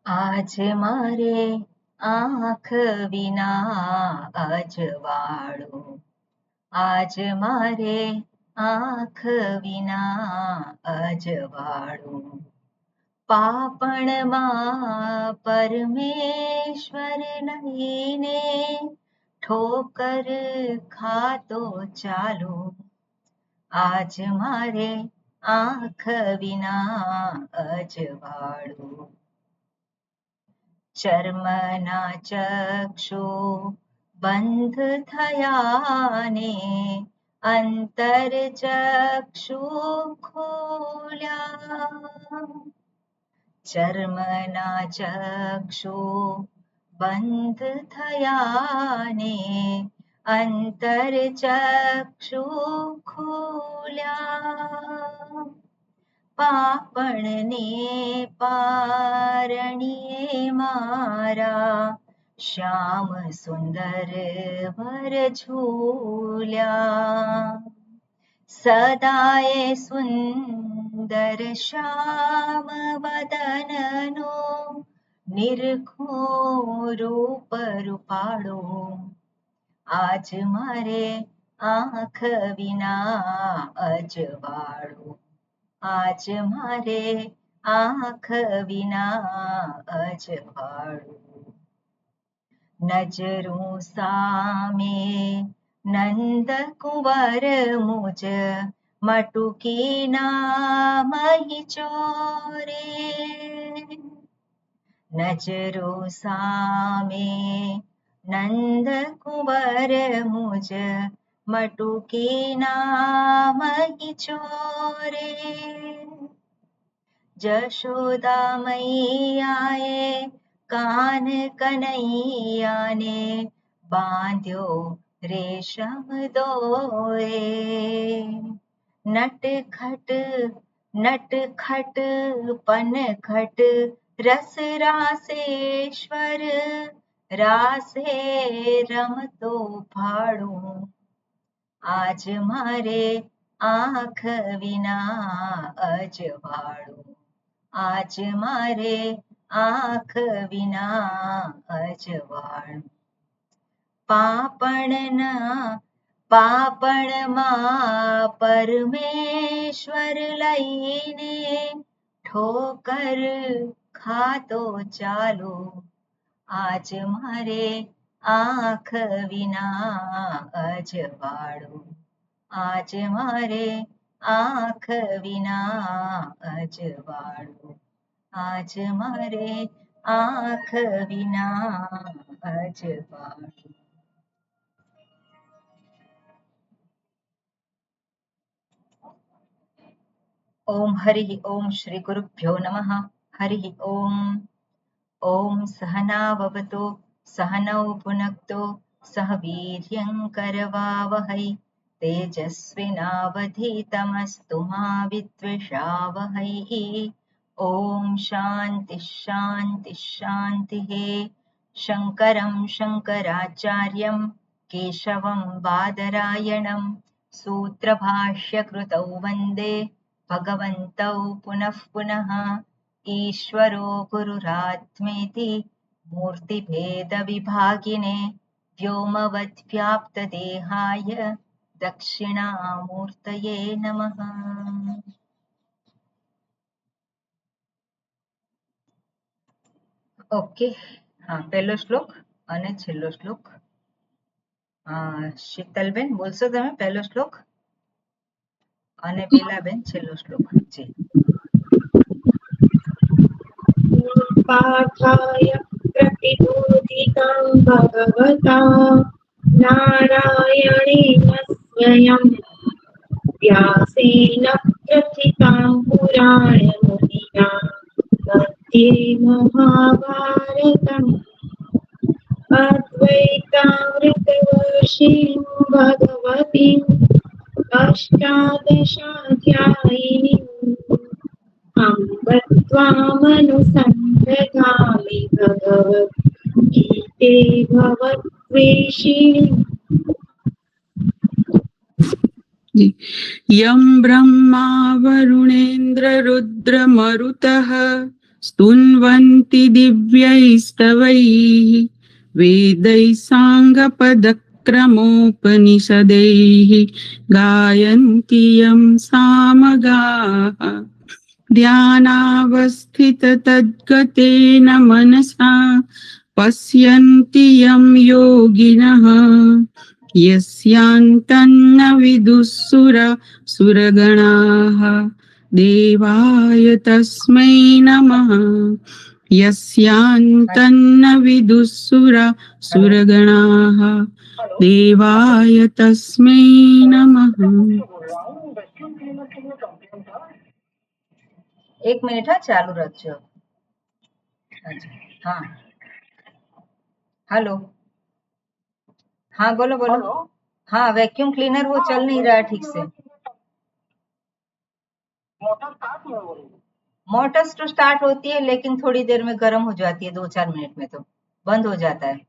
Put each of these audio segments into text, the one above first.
આજ મારે આંખ વિના અજવાળું, આજ મારે આંખ વિના અજવાળું, પાપણમાં પરમેશ્વર નહીને ઠોકર ખાતો ચાલો, આજ મારે આંખ વિના અજવાળું. ચર્મના ચક્ષુ બંધ થયાને અંતર ચક્ષુ ખોલ્યા, ચર્મના ચક્ષુ બંધ થયાને અંતર ચક્ષુ ખોલ્યા, પાપણને પારણીએ મારા શ્યામ સુંદર વર ઝૂલ્યા, સદાય સુંદર શ્યામ વદનનો નિરખો રૂપ રૂપાળો, આજ મારે આંખ વિના અજવાળું, આજ મારે આંખ વિના અજવાળું. નજરું સામે નંદ કુંવર મુજ મટુકીના મહી ચોરે, નજરું સામે નંદ કુંવર મુજ મટુકીના મહી ચોરે, જશોદા મૈયાએ કાન કનૈયાને બાંધ્યો રેશમ દોરે, નટખટ નટખટ પનખટ રસ રાસેશ્વર રાસે રમતો ભાળું, આજ મારે આંખ વિના અજવાળું, આજ મારે આંખ વિના અજવાળું. પાપણમાં પરમેશ્વર લઈને ઠોકર ખાતો ચાલો, આજ મારે આંખ વિના અજવાળું, આજ મારે આંખ વિના અજવાળું, આજ મારે આંખ વિના અજવાળું. ઓમ હરિ ઓમ શ્રી ગુરુભ્યો નમઃ. હરિ ઓમ. ઓમ સહનાવવતુ સહનૌ ભુનક્તુ સહ વીર્યં કરવાવહૈ, તેજસ્વિનાવધીતમસ્તુ મા વિદ્વિષાવહૈ. ઓમ શાંતિ શાંતિ શાંતિઃ. શંકરં શંકરાચાર્યં કેશવં બાદરાયણં સૂત્રભાષ્યકૃતૌ વંદે ભગવन्तौ પુનઃ પુનઃ. ईश्वरो गुरुरात्मेति मूर्तिभेदविभागिने व्योमवद्व्याप्तदेहाय दक्षिणामूर्तये नमः. ઓકે, હા, પહેલો શ્લોક અને છેલ્લો શ્લોક. શીતલબેન બોલશો તમે પહેલો શ્લોક અને બેલાબેન છેલ્લો શ્લોક. જી. પાઠાય પ્રતિબોધિतं ભગવતા નારાયણેન સ્વયં વ્યાસેન પ્રથિતાં પુરાણમુનિના मध्ये મહાભારતम् અદ્વૈતામૃતવર્ષિણીં ભગવતીम् અષ્ટાદશાધ્યાયિનીम् अम्ब त्वामनुसन्दधामि भगवद्गीते भवद्वेषिणि। यं ब्रह्मा वरुणेन्द्र रुद्रमरुतः स्तुन्वन्ति दिव्यैस्तवैः वेदैः साङ्गपदक्रमोपनिषदैः गायन्ति यं सामगाः ध्यानावस्थिततद्गतेन मनसा पश्यन्ति यं योगिनः यस्यान्तन्न विदुःसुरगणाः देवाय तस्मै नमः यस्यान्तन्न विदुःसुरगणाः देवाय तस्मै नमः। 1 મિનિટ હા ચાલુ રાખજો. हाँ हेलो हाँ बोलो बोलो. हाँ वैक्यूम क्लीनर वो चल नहीं रहा ठीक से. मोटर्स तो स्टार्ट होती है लेकिन थोड़ी देर में गर्म हो जाती है, 2-4 मिनट में तो बंद हो जाता है.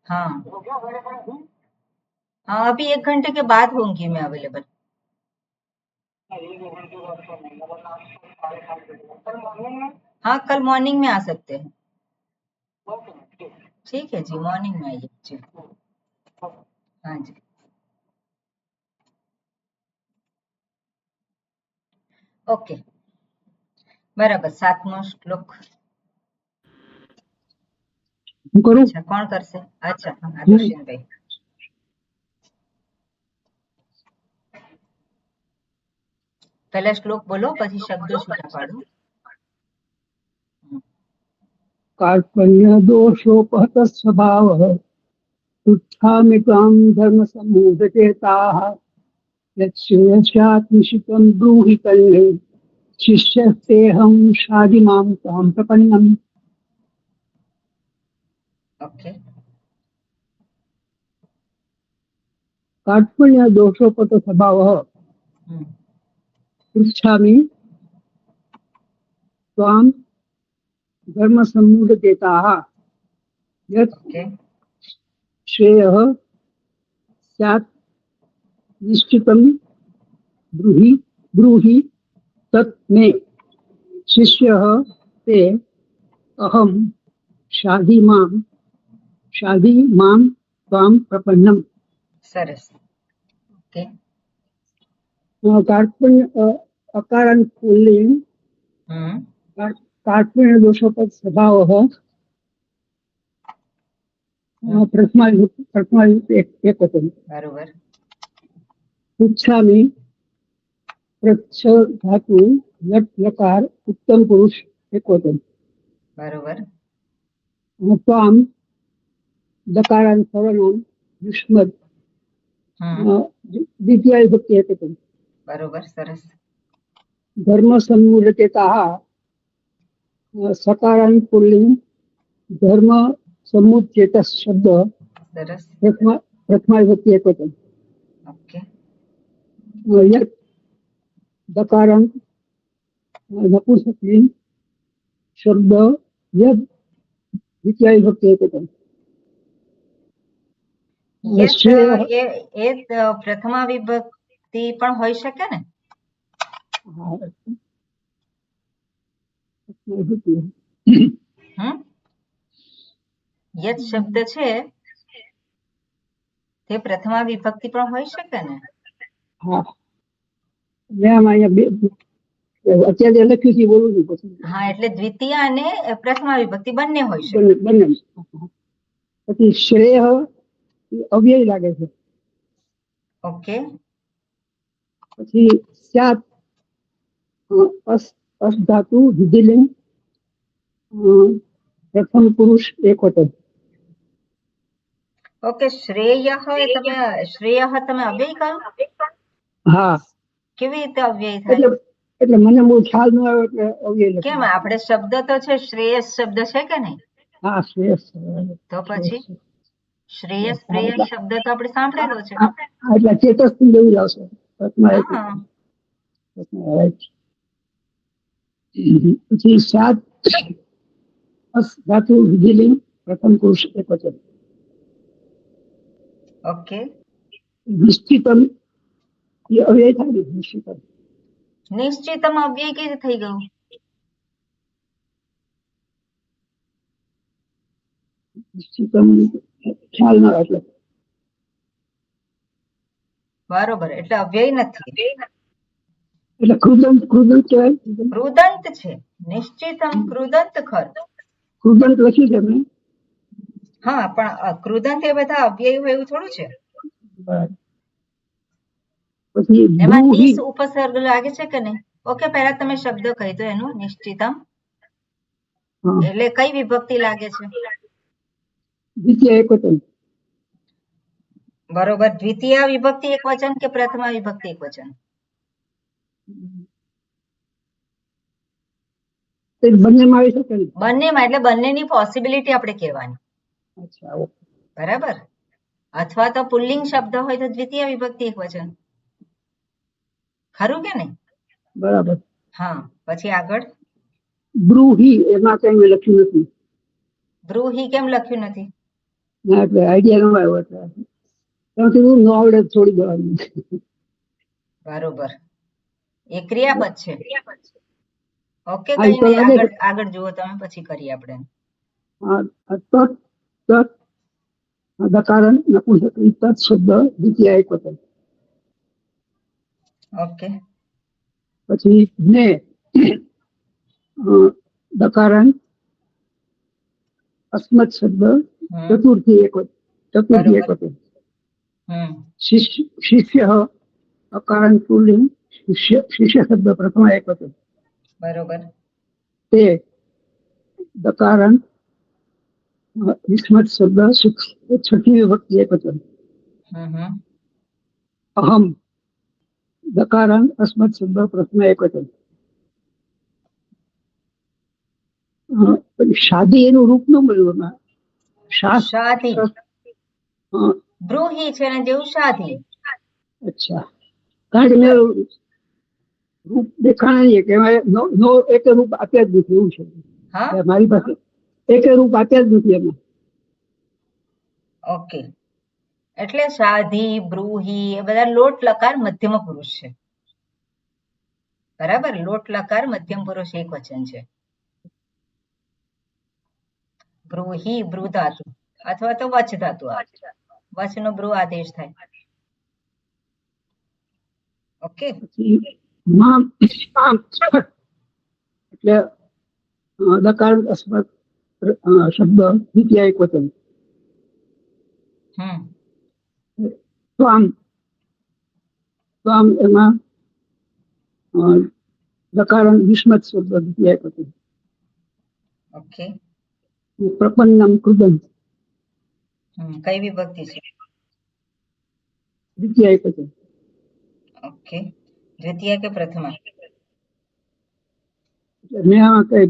हाँ हाँ अभी 1 घंटे के बाद होंगी मैं अवेलेबल. हाँ कल मॉर्निंग में आ सकते हैं. ठीक है जी मॉर्निंग में आइए जी. हाँ जी ओके बराबर. 7મો શ્લોક. करूं? अच्छा कौन करશે? अच्छा हाँ દુષ્યંતભાઈ. પહેલા શ્લોક બોલો પછી શબ્દો છૂટા પાડો. कार्पण्य दोषोपहत स्वभावः उत्थामि त्वां धर्म सम्मूढचेताः यच्छ्रेयस्यात् निशितं ब्रूहि कल्ले शिष्यस्तेऽहं शाधिमां त्वां प्रपन्नम्। ओके कार्पण्य दोषोपहत स्वभावः पृच्छामि त्वां धर्म सम्मूढचेताः यत् ओके श्रेयः स्यात् निश्चितं ब्रूहि ब्रूहि तत् मे शिष्यः ते अहं शाधि मां त्वां प्रपन्नम्। સરસ. ओके कार्पण्य अकारांत पुल्लिंग कार्पण्य दोषोपद स्वभावः प्रथमाविभक्ति एकवचन. बरोबर. पृच्छामि पृच्छ धातु लट लकार उत्तम पुरुष एकवचन. बरोबर. त्वां दकारांत सर्वनाम युष्मद् द्वितीया विभक्ति एकवचन. बरोबर सरस. धर्म सम्मूढचेताः सकारांत पुल्लिंग धर्म समुच्चेत शब्द सरस. प्रथमा विभक्ति एकवचन. ओके यत् दकारांत नपुंसकलिंग शब्द यद् द्वितीया विभक्ति एकवचन. એ પ્રથમા વિભક્તિ પણ હોઈ શકે ને? યત શબ્દ છે તે પ્રથમા વિભક્તિ પણ હોઈ શકે ને? હા અત્યારે લખ્યું છે બોલું છું પછી. હા એટલે દ્વિતીય અને પ્રથમા વિભક્તિ બંને હોઈ શકે. બંને. પછી શ્રેય અવ્યય લાગે છે. ઓકે પછી સ્યાત અસ ધાતુ વિધિલિંગ પ્રથમ પુરુષ એકવચન. ઓકે શ્રેયઃ તમે અવ્યય કહ્યું? હા કેવી રીતે અવ્યય થાય? એટલે મને બહુ ખ્યાલ ન આવ્યો એટલે અવ્યય. કેમ આપણે શબ્દ તો છે શ્રેયસ શબ્દ છે કે નહીં? હા શ્રેયસ. તો પછી શ્રેયસ પ્રેયસ શબ્દ તો આપણે સાંભળેલો છે. એટલે ચેતસ થી જેવું જ આવશે. પછી સાત ધાતુ વિધિલિંગ પ્રથમ પુરુષ એકવચન. ઓકે નિશ્ચિતમ એ અવ્યય થાય ને નિશ્ચિતમ. નિશ્ચિતમ અવ્યય કેવી રીતે થઈ ગયું? નિશ્ચિતમ ખ્યાલ ના એટલે બરોબર, એટલે અવ્યય નથી, એટલે કૃદંત કૃદંત કહેવાય. કૃદંત છે. નિશ્ચિતમ કૃદંત ખરું. કૃદંત લખ્યું છે એમને. હા, પણ કૃદંત એ બધા અવ્યય હોય એવું થોડું છે. બરાબર. પછી એમાં બ્રુહિ. તીસ ઉપસર્ગ લાગે છે કે નહીં? ઓકે, પહેલા તમે શબ્દ કહી દો એનું. નિશ્ચિતમ હા, એટલે કઈ વિભક્તિ લાગે છે? દ્વિતીય એકવચન. બરોબર, દ્વિતીય વિભક્તિ એક વચન કે પ્રથમા વિભક્તિ એક વચન? તે બંનેમાં આવી શકે ને. બંનેમાં, એટલે બંનેની પોસિબિલિટી આપણે કહેવાની. અચ્છા, ઓકે. બરાબર. અથવા તો પુલ્લિંગ શબ્દ હોય તો દ્વિતીય વિભક્તિ એક વચન. ખરું કે નહીં? બરાબર. હા, પછી આગળ બ્રુહિ એમાં કઈ મેં લખ્યું નથી. બ્રુહિ કેમ લખ્યું નથી? ના, એટલે આઈડિયા ન આવ્યો એટલે ત્યાંથી હું ન આવડે તો છોડી દેવાનું. બરોબર, એ ક્રિયાપદ છે. ઓકે, હા, એ કઈ તો નહીં, લાગે આગળ છે. આગળ જુઓ તમે, પછી કરીએ આપણે. હા, તત તત દકારણ નપુંસકલિંગ તત શબ્દ દ્વિતીય એકવચન. ઓકે, પછી ને દકારણ અસ્મત શબ્દ ચતુર્થી એકવચન. ચતુર્થી બરોબર. એકવચન. હમ શિષ્ય અકારણ પુલ્લિંગ. શિષ્ય શબ્દ પ્રથમ એકવચન. બરોબર. તે દકારણ વિસ્મત શબ્દ છઠ્ઠી વિભક્તિ એકવચન. હમ અહમ દકારણ અસ્મત શબ્દ પ્રથમ એકવચન. પછી શાદી એનું રૂપ ન મળ્યું એમાં. શાધી. હા, બ્રુહિ છે ને જેવું શાધી. અચ્છા. કારણ કે મેં રૂપ દેખાણા નહીં કે એમાં નો એક રૂપ આપ્યા જ નથી એવું છે. હા, એટલે મારી પાસે એક રૂપ આપ્યા જ નથી એમાં. ઓકે. એટલે શાધી, બ્રુહિ એ બધા લોટ લકાર મધ્યમ પુરુષ છે. બરાબર, લોટ લકાર મધ્યમ પુરુષ એક વચન છે. બ્રુહિ બ્રુ ધાતુ અથવા તો વચ ધાતુ આવે. વચનો બ્રુ આદેશ થાય. ઓકે, પછી એટલે દકારણ અસ્મત શબ્દ દ્વિતીય એકવચન. હમ તો આમ એમાં દકારણ વિસ્મત શબ્દ દ્વિતીય એકવચન. ઓકે. પ્રપન્નમ કૃદંત કઈ વિભક્તિ છે? દ્વિતીય એકવચન. ઓકે, દ્વિતીય કે પ્રથમા? મેં આમાં કઈ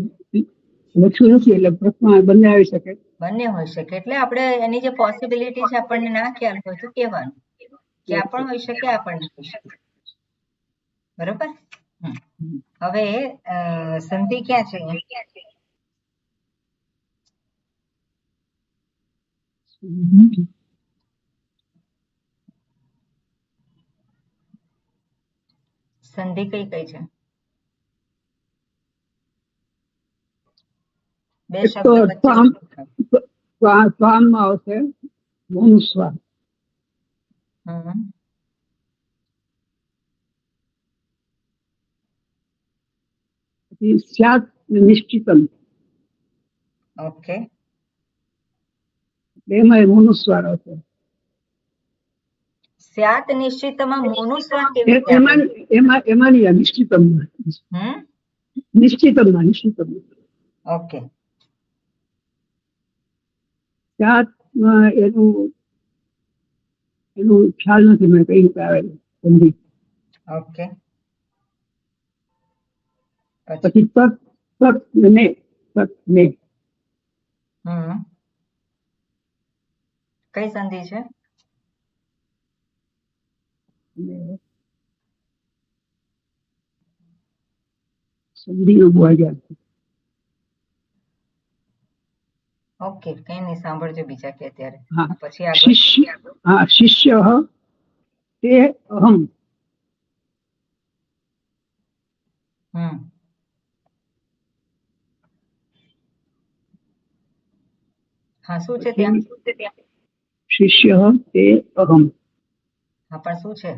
લખ્યું નથી એટલે પ્રથમ બંને આવી શકે. બંને હોઈ શકે, એટલે આપણે એની જે પોસિબિલિટી છે આપણને ના ખ્યાલ હોય તો કહેવાનું કે આ પણ હોઈ શકે, આ પણ હોઈ શકે. બરોબર. હવે સંધિ ક્યાં છે અહીંયા? સંધિ કઈ કઈ છે? બે એક તો શબ્દ વચ્ચે. ત્વામમાં આવશે મૌનુસ્વાર. પછી સ્યાત નિશ્ચિતમ. ઓકે, એમાં મૌનુસ્વાર આવશે. સ્યાત નિશ્ચિતમાં મોનુસ્વાર કેવી રીતે આવે? એમાંની નિશ્ચિતમ નિશ્ચિતમ. ઓકે, સ્યાત એનું ખ્યાલ નથી મને કઈ રીતે આવે સંધિ. ઓકે. પછી તત ને કઈ સંધિ છે? સંધિ નો બહુ આઈડિયા નથી. ઓકે, કઈ નહીં, સાંભળજો બીજા કે અત્યારે. હા, પછી આગળ શિષ્ય તે અહમ. હા શું છે ત્યાં? શિષ્ય તે અહમ. હા પણ શું છે?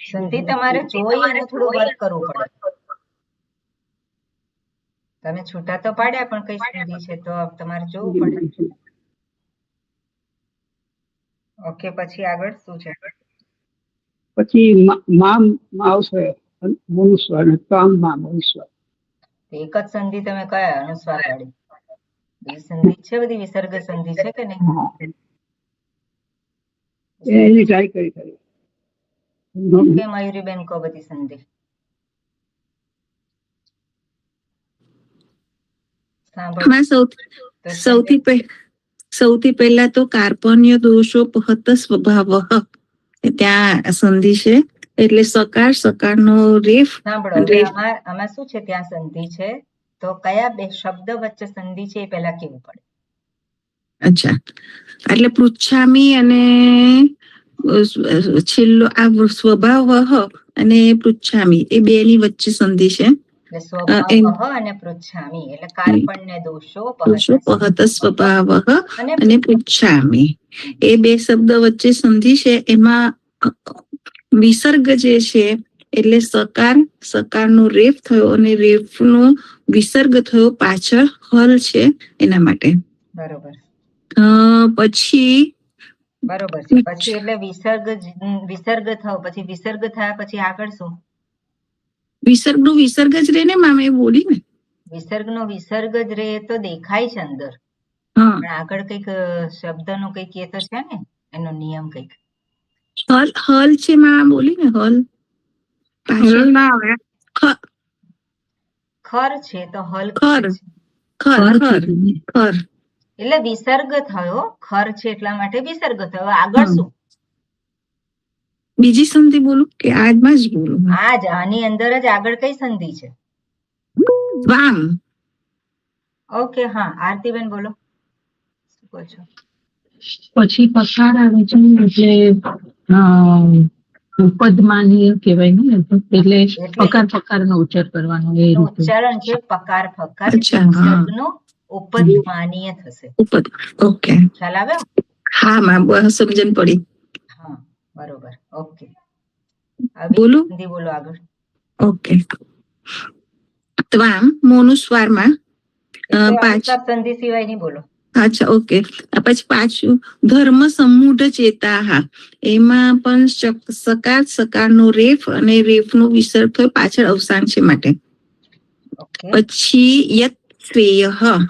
સંધિ તમારે જોઈ અને થોડું વર્ક કરવું પડે. તમે છૂટા તો પાડ્યા પણ કઈ સંધિ છે તો તમારે જોવું પડે. ઓકે પછી આગળ શું છે? પછી માં આવશે મનુસ્વાર અને તામ માં મનુસ્વાર. એક જ સંધિ તમે કયા અનુસ્વાર પાડી? બીજી સંધિ છે બધી વિસર્ગ સંધિ છે કે નહીં? એની ટ્રાય કરી. ઓકે મયુરીબેન કહો બધી સંધિ. સૌથી પહેલા તો કાર્પણ્ય દોષો પહત સ્વભાવ ત્યાં સંધિ છે એટલે સકારનો રેફ. સાંભળો હવે આમાં શું છે ત્યાં સંધિ છે તો કયા બે શબ્દ વચ્ચે સંધિ છે એ પહેલા કેવું પડે. અચ્છા એટલે પૃચ્છામી અને છેલ્લો આ સ્વભાવ અને પૃચ્છામી એ બે ની વચ્ચે સંધિ છે. સ્વભાવ અને પૃચ્છામી એટલે કાર્પણ્ય દોષો પહત સ્વભાવ અને પૃચ્છામી એ બે શબ્દ વચ્ચે સંધિ છે. એમાં વિસર્ગ જે છે એટલે સકારનો રેફ થયો અને રેફનો વિસર્ગ થયો પાછળ હલ છે એના માટે. બરોબર. પછી બરોબર છે. પછી એટલે વિસર્ગ થયો પછી વિસર્ગ થયા પછી આગળ શું? વિસર્ગનો વિસર્ગ જ રે ને મામે બોલી ને. વિસર્ગનો વિસર્ગ જ રે તો દેખાય છે અંદર. પણ આગળ કઈક શબ્દનો કઈક એ તો છે ને એનો નિયમ કઈક. હલ છે માં બોલી ને હલ. પાછળ ના આવે. ખર છે તો હલ ખર. એટલે વિસર્ગ થયો ખર છે એટલા માટે વિસર્ગ થયો. આગળ શું? બીજી સંધિ બોલું કે આજમાં જ બોલું? આની અંદર જ આગળ કઈ સંધિ છે? વામ. ઓકે હા આરતીબેન બોલો શું કહો છો? પછી પસાર આવે છે એટલે પદમાની કહેવાય ને એટલે પકાર નો ઉચ્ચાર કરવાનો એ રીતે. ઉચ્ચારણ છે પકાર ફકાર. વિસર્ગનો ઉપદમાનીય થશે. ઓકે ખ્યાલ આવ્યો? હા માં સમજણ પડી. હા બરોબર. ઓકે બોલું? સંધિ બોલો આગળ. ઓકે ત્વામ મોનુસ્વારમાં સંધિ સિવાય નહીં બોલો. અચ્છા ઓકે. પછી પાછું ધર્મ સમૂઢ ચેતા એમાં પણ સકારનો રેફ અને રેફનો વિસર્ગ થયો પાછળ અવસાન છે માટે. પછી યત શ્રેયમાં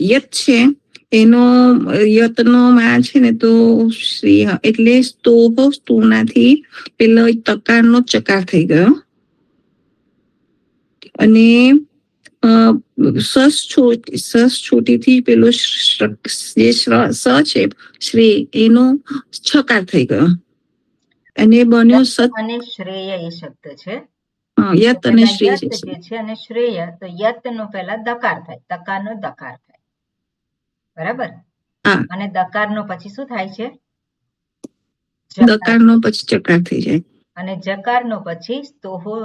યત છે એનો યતનો માં છે ને તો શ્રેય એટલે સ્તોનાથી પેલો તકારનો ચકાર થઈ ગયો અને સસ છોટીથી પેલો જે સ છે શ્રેય એનો છકાર થઈ ગયો અને બન્યો સત અને શ્રેય એ શબ્દ છે. યત અને શ્રેય જે છે અને શ્રેય તો યત નો પહેલા દકાર થાય તકાર નો દકાર થાય બરાબર. અને દકાર નો પછી શું થાય છે? દકાર નો પછી ચકાર થઈ જાય અને જકાર નો પછી સ્તોહો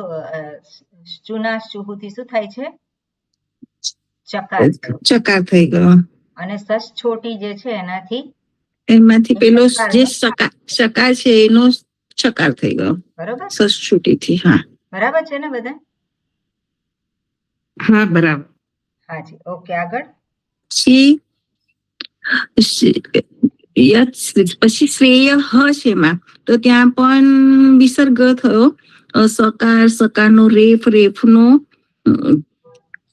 ચુના ચુહુથી શું થાય છે? ચકાર થઈ ગયો. અને સસ છોટી જે છે એમાંથી પેલો જે સકાર છે એનો ચકાર થઈ ગયો. બરોબર. સસ છોટીથી. હા બરાબર છે ને બધા? હા બરાબર. હાજી ઓકે આગળ. પછી શ્રેય હ છે એમાં તો ત્યાં પણ વિસર્ગ થયો. સકારનો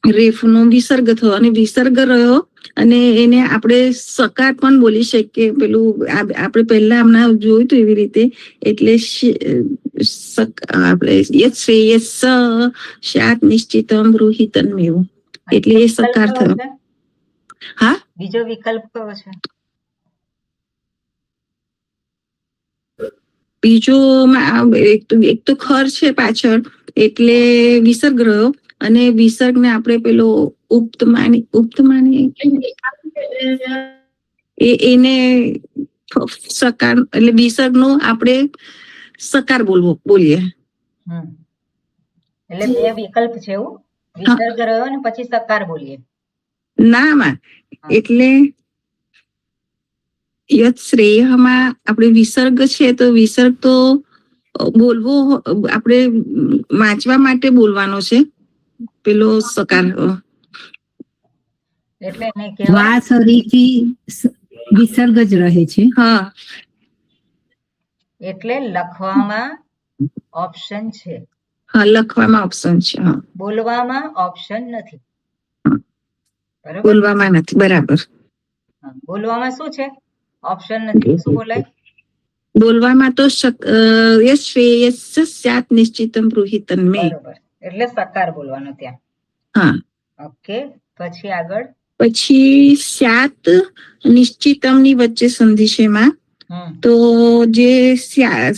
રેફનો વિસર્ગ થયો અને વિસર્ગ રહ્યો અને એને આપણે સકાર પણ બોલી શકીએ. પેલું આપણે પહેલા હમણાં જોયું હતું એવી રીતે એટલે આપણે શ્રેયસ શાત નિશ્ચિતમ ગૃહિતમ એવું એટલે એ સકાર થયો. હા બીજો વિકલ્પ કયો છે? બીજો એક તો ખર છે પાછળ એટલે વિસર્ગ રહ્યો અને વિસર્ગ ને આપણે પેલો ઉપતમાની એને સકાર એટલે વિસર્ગનો આપણે સકાર બોલીએ. એટલે બે વિકલ્પ છે એવું, વિસર્ગ રહ્યો ને પછી સકાર બોલીએ. ના માં એટલે યત શ્રેયમાં આપણે વિસર્ગ છે તો વિસર્ગ તો બોલવો આપણે વાંચવા માટે બોલવાનો છે પેલો સકાર. એટલે એને કહેવાય વા સરીથી વિસર્ગ જ રહે છે. હા, એટલે લખવામાં ઓપ્શન છે, હા લખવામાં ઓપ્શન છે. હા, બોલવામાં ઓપ્શન નથી. બરોબર, બોલવામાં નથી. બરાબર. હા, બોલવામાં શું છે? ઓપ્શન નથી. શું બોલાય? બોલવામાં તો શ્રેયસ સ્યાત નિશ્ચિતમ બ્રૂહિતન મે. બરોબર, એટલે સકાર બોલવાનો ત્યાં. હા, ઓકે, પછી આગળ. પછી સ્યાત નિશ્ચિતમ ની વચ્ચે સંધિ છે એમાં. તો જે સ્યાત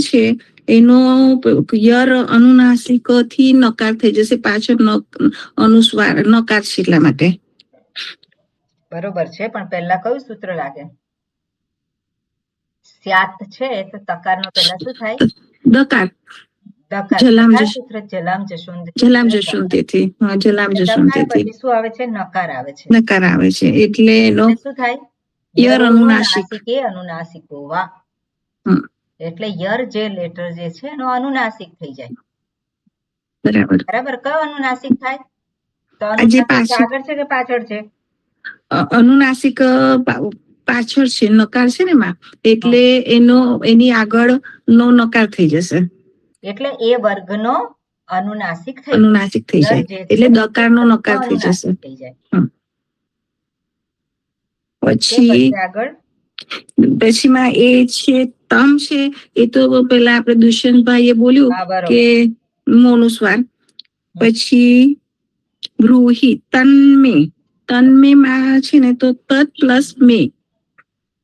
છે એનો યર અનુનાસિક થી નકાર થઈ જશે, પાછળ અનુસ્વાર નકાર છે એટલા માટે. બરોબર છે, પણ પહેલા કયું સૂત્ર લાગે? સ્યાત છે તો તકાર નો પહેલા શું થાય? દકાર. દકાર. જલામ સૂત્ર જલામ જશુંદ. જલામ જશુંદેથી. હા, જલામ દકાર જશુંદેથી પછી શું આવે છે? નકાર આવે છે. નકાર આવે છે એટલે એનો શું થાય? યર અનુનાસિક. અનુનાસિકો વા. હમ, એટલે યર જે લેટર જે છે એનો અનુનાસિક થઈ જાય. બરાબર. બરાબર, કયો અનુનાસિક થાય? તો આ જે અનુનાસિક આગળ છે કે પાછળ છે? અનુનાસિક પાછળ છે, નકાર છે ને માં, એટલે એની આગળ નો નકાર થઈ જશે. એટલે એ વર્ગનો અનુનાસિક થઈ અનુનાસિક થઈ જાય, એટલે દકારનો નકાર થઈ જશે. થઈ જાય. પછી આગળ પછીમાં એ છે તમ છે, એ તો પેલા આપણે દુષ્યંતભાઈ એ બોલ્યું કે મોનુસ્વાર. પછી બ્રૂહી તન્મે માં છે ને તો તત પ્લસ મે,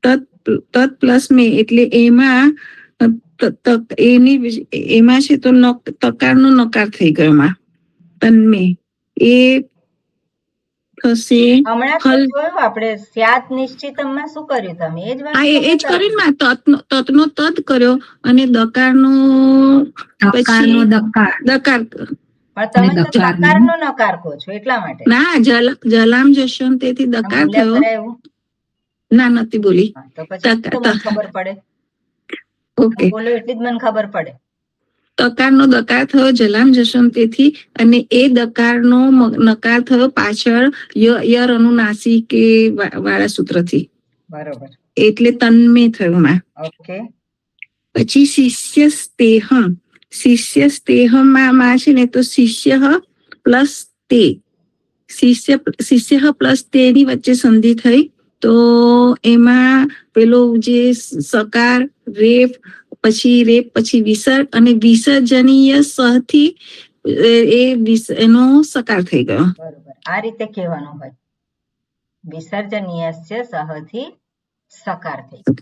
તત પ્લસ મે એટલે એમાં એમાં છે તો તકારનો નકાર થઈ ગયો એમાં. તન્મે એ થશે. હમણાં જોયું આપણે સ્યાત નિશ્ચિતમમાં શું કર્યું તમે? એ જ કર્યું ને, તતનો તદ કર્યો અને દકારનો તકારનો દકાર. દકાર. પણ તમે તો દકારનો નકાર કહો છો એટલા માટે. ના, જલામ જશો તેથી દકાર થયો. ના, નથી બોલી. તો પછી મને ખબર પડે. ઓકે, બોલો એટલી જ મને ખબર પડે. તકારનો દકાર થયો જલામ જશમ તેથી, અને એ દકારનો નકાર થયો પાછળ યર અનુનાસિક વાળા સૂત્રથી. બરોબર, એટલે તન્મે થયું માં. ઓકે. પછી શિષ્ય સ્તેહમાં છે ને તો શિષ્ય પ્લસ તે, શિષ્ય પ્લસ તેની વચ્ચે સંધિ થઈ, તો એમાં પેલો જે સકાર રેપ પછી વિસર્ગ અને વિસર્જનીય સહથી એનો સકાર થઈ ગયો. બરોબર, આ રીતે કહેવાનું હોય. વિસર્જનીય સહથી સકાર થઈ ગયો.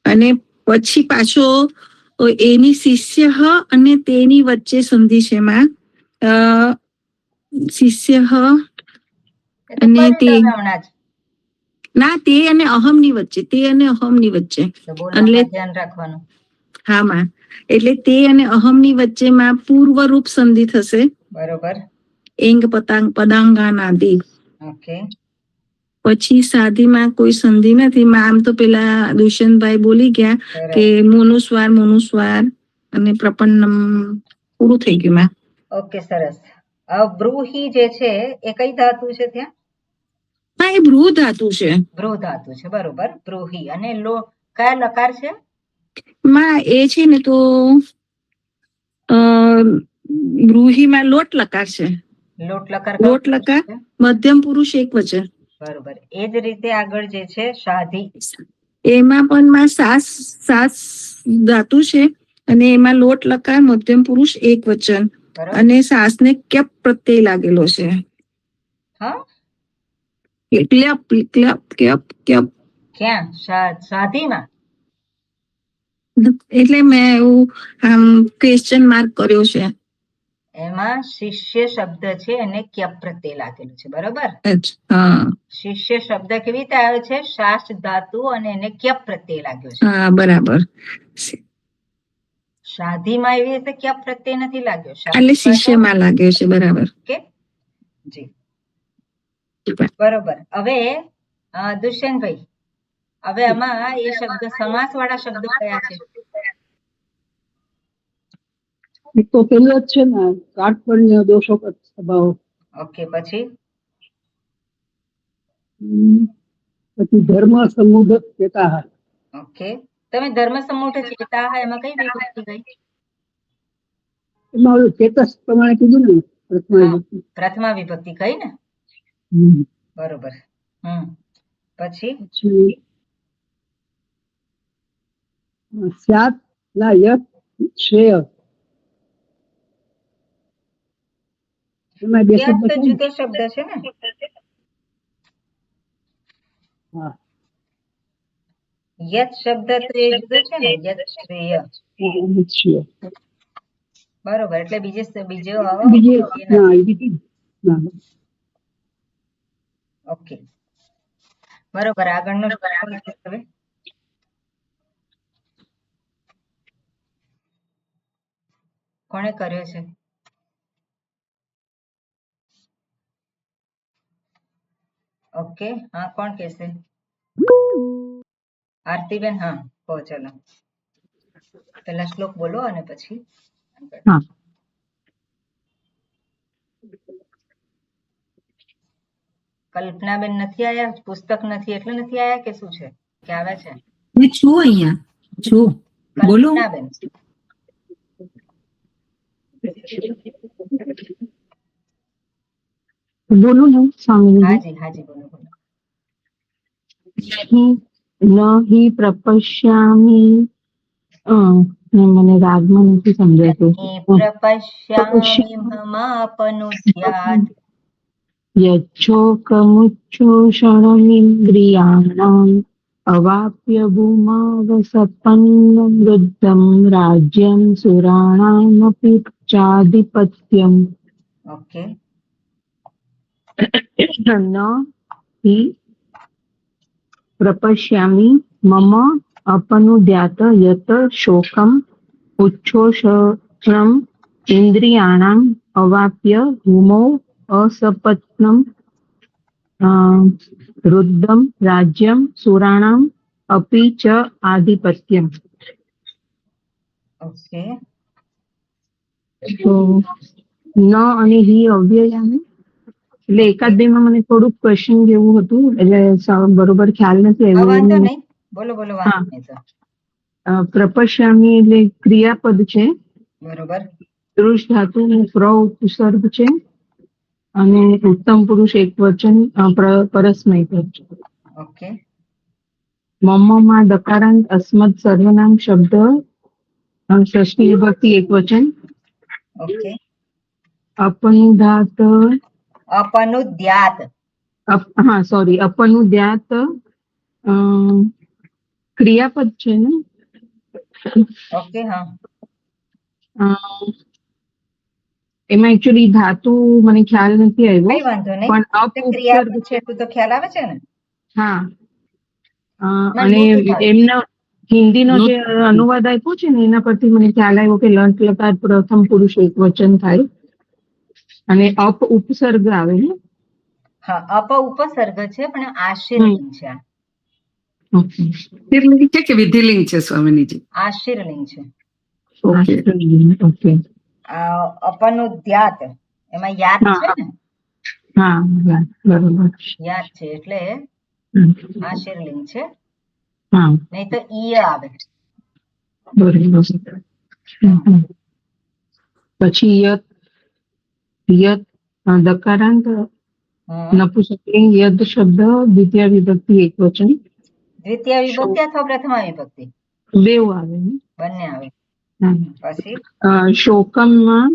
અને પછી પાછો એની શિષ્ય અને તેની વચ્ચે સંધિ છે એમાં શિષ્ય અને તે ના, તે અને અહમની વચ્ચે, એટલે ધ્યાન રાખવાનું. હા માં, એટલે તે અને અહમની વચ્ચેમાં પૂર્વરૂપ સંધિ થશે. બરોબર, એંગ પદાંગાનાદિ. ઓકે. પછી સાદીમાં કોઈ સંધિ નથી. આમ તો પેલા દુષ્યંતભાઈ બોલી ગયા કે મોનુસ્વાર અને પ્રપન્નમ પૂરું થઈ ગયું માં. ઓકે, સરસ. બ્રૂહી જે છે એ કઈ ધાતુ છે ત્યાં? હા, એ ભ્રૂ ધાતુ છે. ભ્રૂ ધાતુ છે, બરોબર. બ્રૂહી અને કયા લકાર છે? માં એ છે ને તો બ્રૂહીમાં લોટ લકાર છે. લોટ લકાર મધ્યમ પુરુષ એક વચન. બરોબર, એ જ રીતે આગળ જે છે શાધી, એમાં પણ માં સાસ ધાતુ છે અને એમાં લોટ લકાર મધ્યમ પુરુષ એક વચન અને સાસને ક્યપ પ્રત્યય લાગેલો છે. ક્યાં? શાધીમાં? એટલે મેં એવું આમ ક્વેશ્ચન માર્ક કર્યો છે. એમાં શિષ્ય શબ્દ છે એને ક્યપ પ્રત્યય લાગેલું છે, બરોબર. અચ્છા, હા શિષ્ય શબ્દ કેવી રીતે આવ્યો છે? શાસ્ત ધાતુ અને એને ક્યપ પ્રત્યય લાગ્યો છે. હા બરાબર. શાધીમાં એવી રીતે ક્યપ પ્રત્યય નથી લાગ્યો. એટલે શિષ્યમાં લાગ્યો છે, બરાબર. ઓકે જી, બરોબર. હવે દુષ્યંતભાઈ, હવે આમાં એ શબ્દ સમાસ વાળા શબ્દો કયા છે? એક તો પેલો જ છે ને, કાર્પણ્ય દોષો સ્વભાવ. ઓકે, પછી પછી ધર્મ સમુદ્ર ચેતા. ઓકે, તમે ધર્મ સમૂઢ ચેતા એમાં કઈ વિભક્તિ ગઈ? એમાં ઓલું ચેતસ પ્રમાણે કીધું ને, પ્રથમા હા, વિભક્તિ. પ્રથમા વિભક્તિ કઈ ને, હમ. બરોબર. પછી પછી સ્યાત ના યત શ્રેય, એમાં બે યત શબ્દ તો છે ને? જુદો શબ્દ છે ને. હા, યત શબ્દ તો એ જુદો છે ને, યત શ્રેય, શ્રેય. બરોબર. એટલે બીજો બીજી એ નથી. ના, એ બીજી ના. ઓકે, બરોબર. આગળનો હવે કોણે કર્યો છે? ઓકે, હા, કોણ કહેશે? આરતીબેન, હા કહો. ચલો પેલા શ્લોક બોલો અને પછી હા. કલ્પનાબેન નથી આયા? પુસ્તક નથી એટલે નથી આયા કે શું છે, કે આવે છે? હું છું અહીંયા છું. બોલો. કલ્પનાબેન, બોલું ને સ્વામીજી? હાજી હાજી, બોલો બોલો. ન હિ પ્રપશ્યામિ, મને રાગમાં નથી સમજાતું. પ્રપશ્યામિ મમાપનુદ્યાત યચ્છોકમુચ્ચોષણમિન્દ્રિયાણામ અવાપ્ય ભૂમાવસપન્ન વૃદ્ધમ રાજ્યમ સુરાણામપી ચાધિપત્યમ. ઓકે, ન હિ પ્રપશ્યામિ મમ અપનુદ્યાત યત શોકમ ઉચ્છોષણમ ઇન્દ્રિયાણામ અવાપ્ય ભૂમૌ અસપત્નમ રુદ્ધમ રાજ્યમ સુરાણામ અપી ચ આધિપત્યમ. ઓકે, તો ન અને હિ અવ્યય આવે. એટલે એકાદ બે માં મને થોડુંક ક્વેશ્ચન જેવું હતું, એટલે બરોબર ખ્યાલ નથી હા, વાંધો આવ્યો. નહીં, બોલો બોલો, વાંધો નહીં તો. પ્રપશ્યામી એટલે ક્રિયાપદ છે, બરોબર. પુરુષ ધાતુ પ્ર ઉપસર્ગ છે, અને ઉત્તમ પુરુષ એક વચન પરસ્મય પદ છે. ઓકે, મમ્મમાં દકારાંત અસ્મદ સર્વનામ શબ્દ ષષ્ઠી વિભક્તિ એક વચન. ઓકે, અપનુદાત, અપનુદ્યાત, હા સોરી, અપનુદ્યાત ક્રિયાપદ છે ને. ઓકે, હા, એમાં એકચ્યુઅલી ધાતુ મને ખ્યાલ નથી આવ્યો, કઈ વાંધો નહીં. પણ અપ ક્રિયાપદ ઉપસર્ગ છે તો ખ્યાલ આવે છે ને. હા. મને અને લૂંટ થાય. એમનો હિન્દીનો જે અનુવાદ આપ્યો છે ને, એના પરથી મને ખ્યાલ આવ્યો કે લંટ લકાર પ્રથમ પુરુષ એક વચન થાય અને અપ ઉપસર્ગ આવે ને. હા, અપ ઉપસર્ગ છે પણ આશીર્લિંગ છે. આશીર્લિંગ છે કે વિધિલિંગ છે સ્વામિનીજી? આશીર્લિંગ છે. ઓકે. અપનુદ્યાત એમાં યાદ છે ને. હા, બરોબર. યાદ છે એટલે આશીર્લિંગ છે, હા, નહીં તો ઈય આવે. બરોબર. પછી યત દકારાંત નપુંસકલિંગ યદ શબ્દ દ્વિતીય વિભક્તિ એક વચન. દ્વિતીય વિભક્તિ અથવા પ્રથમા વિભક્તિ? બેવ આવે ને. બંને આવે. પછી શોકમમાં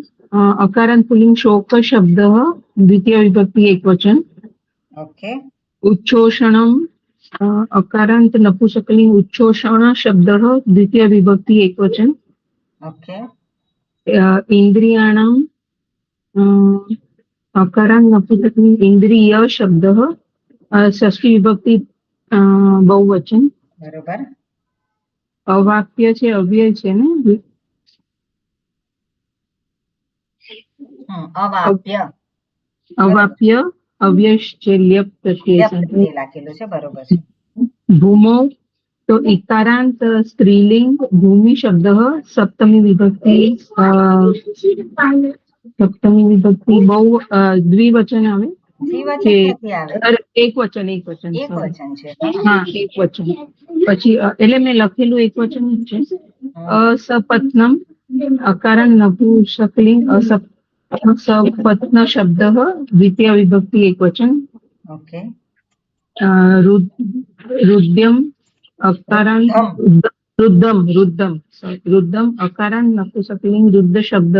અકારાંત પુલ્લિંગ શોક શબ્દ દ્વિતીય વિભક્તિ એક વચન. ઓકે, ઉચ્છોષણમ અકારાંત નપુંસકલિંગ ઉચ્છોષણ શબ્દ દ્વિતીય વિભક્તિ એક વચન. ઓકે, ઇન્દ્રિયાણામ અકારાંત નપુંસકલિંગ ઇન્દ્રિય શબ્દ ષષ્ઠી વિભક્તિ બહુવચન. બરોબર. અવાક્ય છે, અવ્યય છે ને. અવાપ્ય અવાપ્ય અવ્યય છે, લ્યપ પ્રત્યય છે. તે લખેલું છે. બરોબર છે. ભૂમો તો ઇકારાંત સ્ત્રીલિંગ ભૂમિ શબ્દ સપ્તમી વિભક્તિ બહુ દ્વિવચન આવે દ્વિવચન કે નથી આવે, એક વચન એક વચન છે. હા એક વચન. પછી એટલે મેં લખેલું એક વચન જ છે. અસપત્નમ અકારણ નપુંસકલિંગ સપત્ન શબ્દ દ્વિતીય વિભક્તિ એક વચન. ઓકે. रुद्यम अकारांत रुद्धम अकारांत नपुंसकलिंग रुद्ध शब्द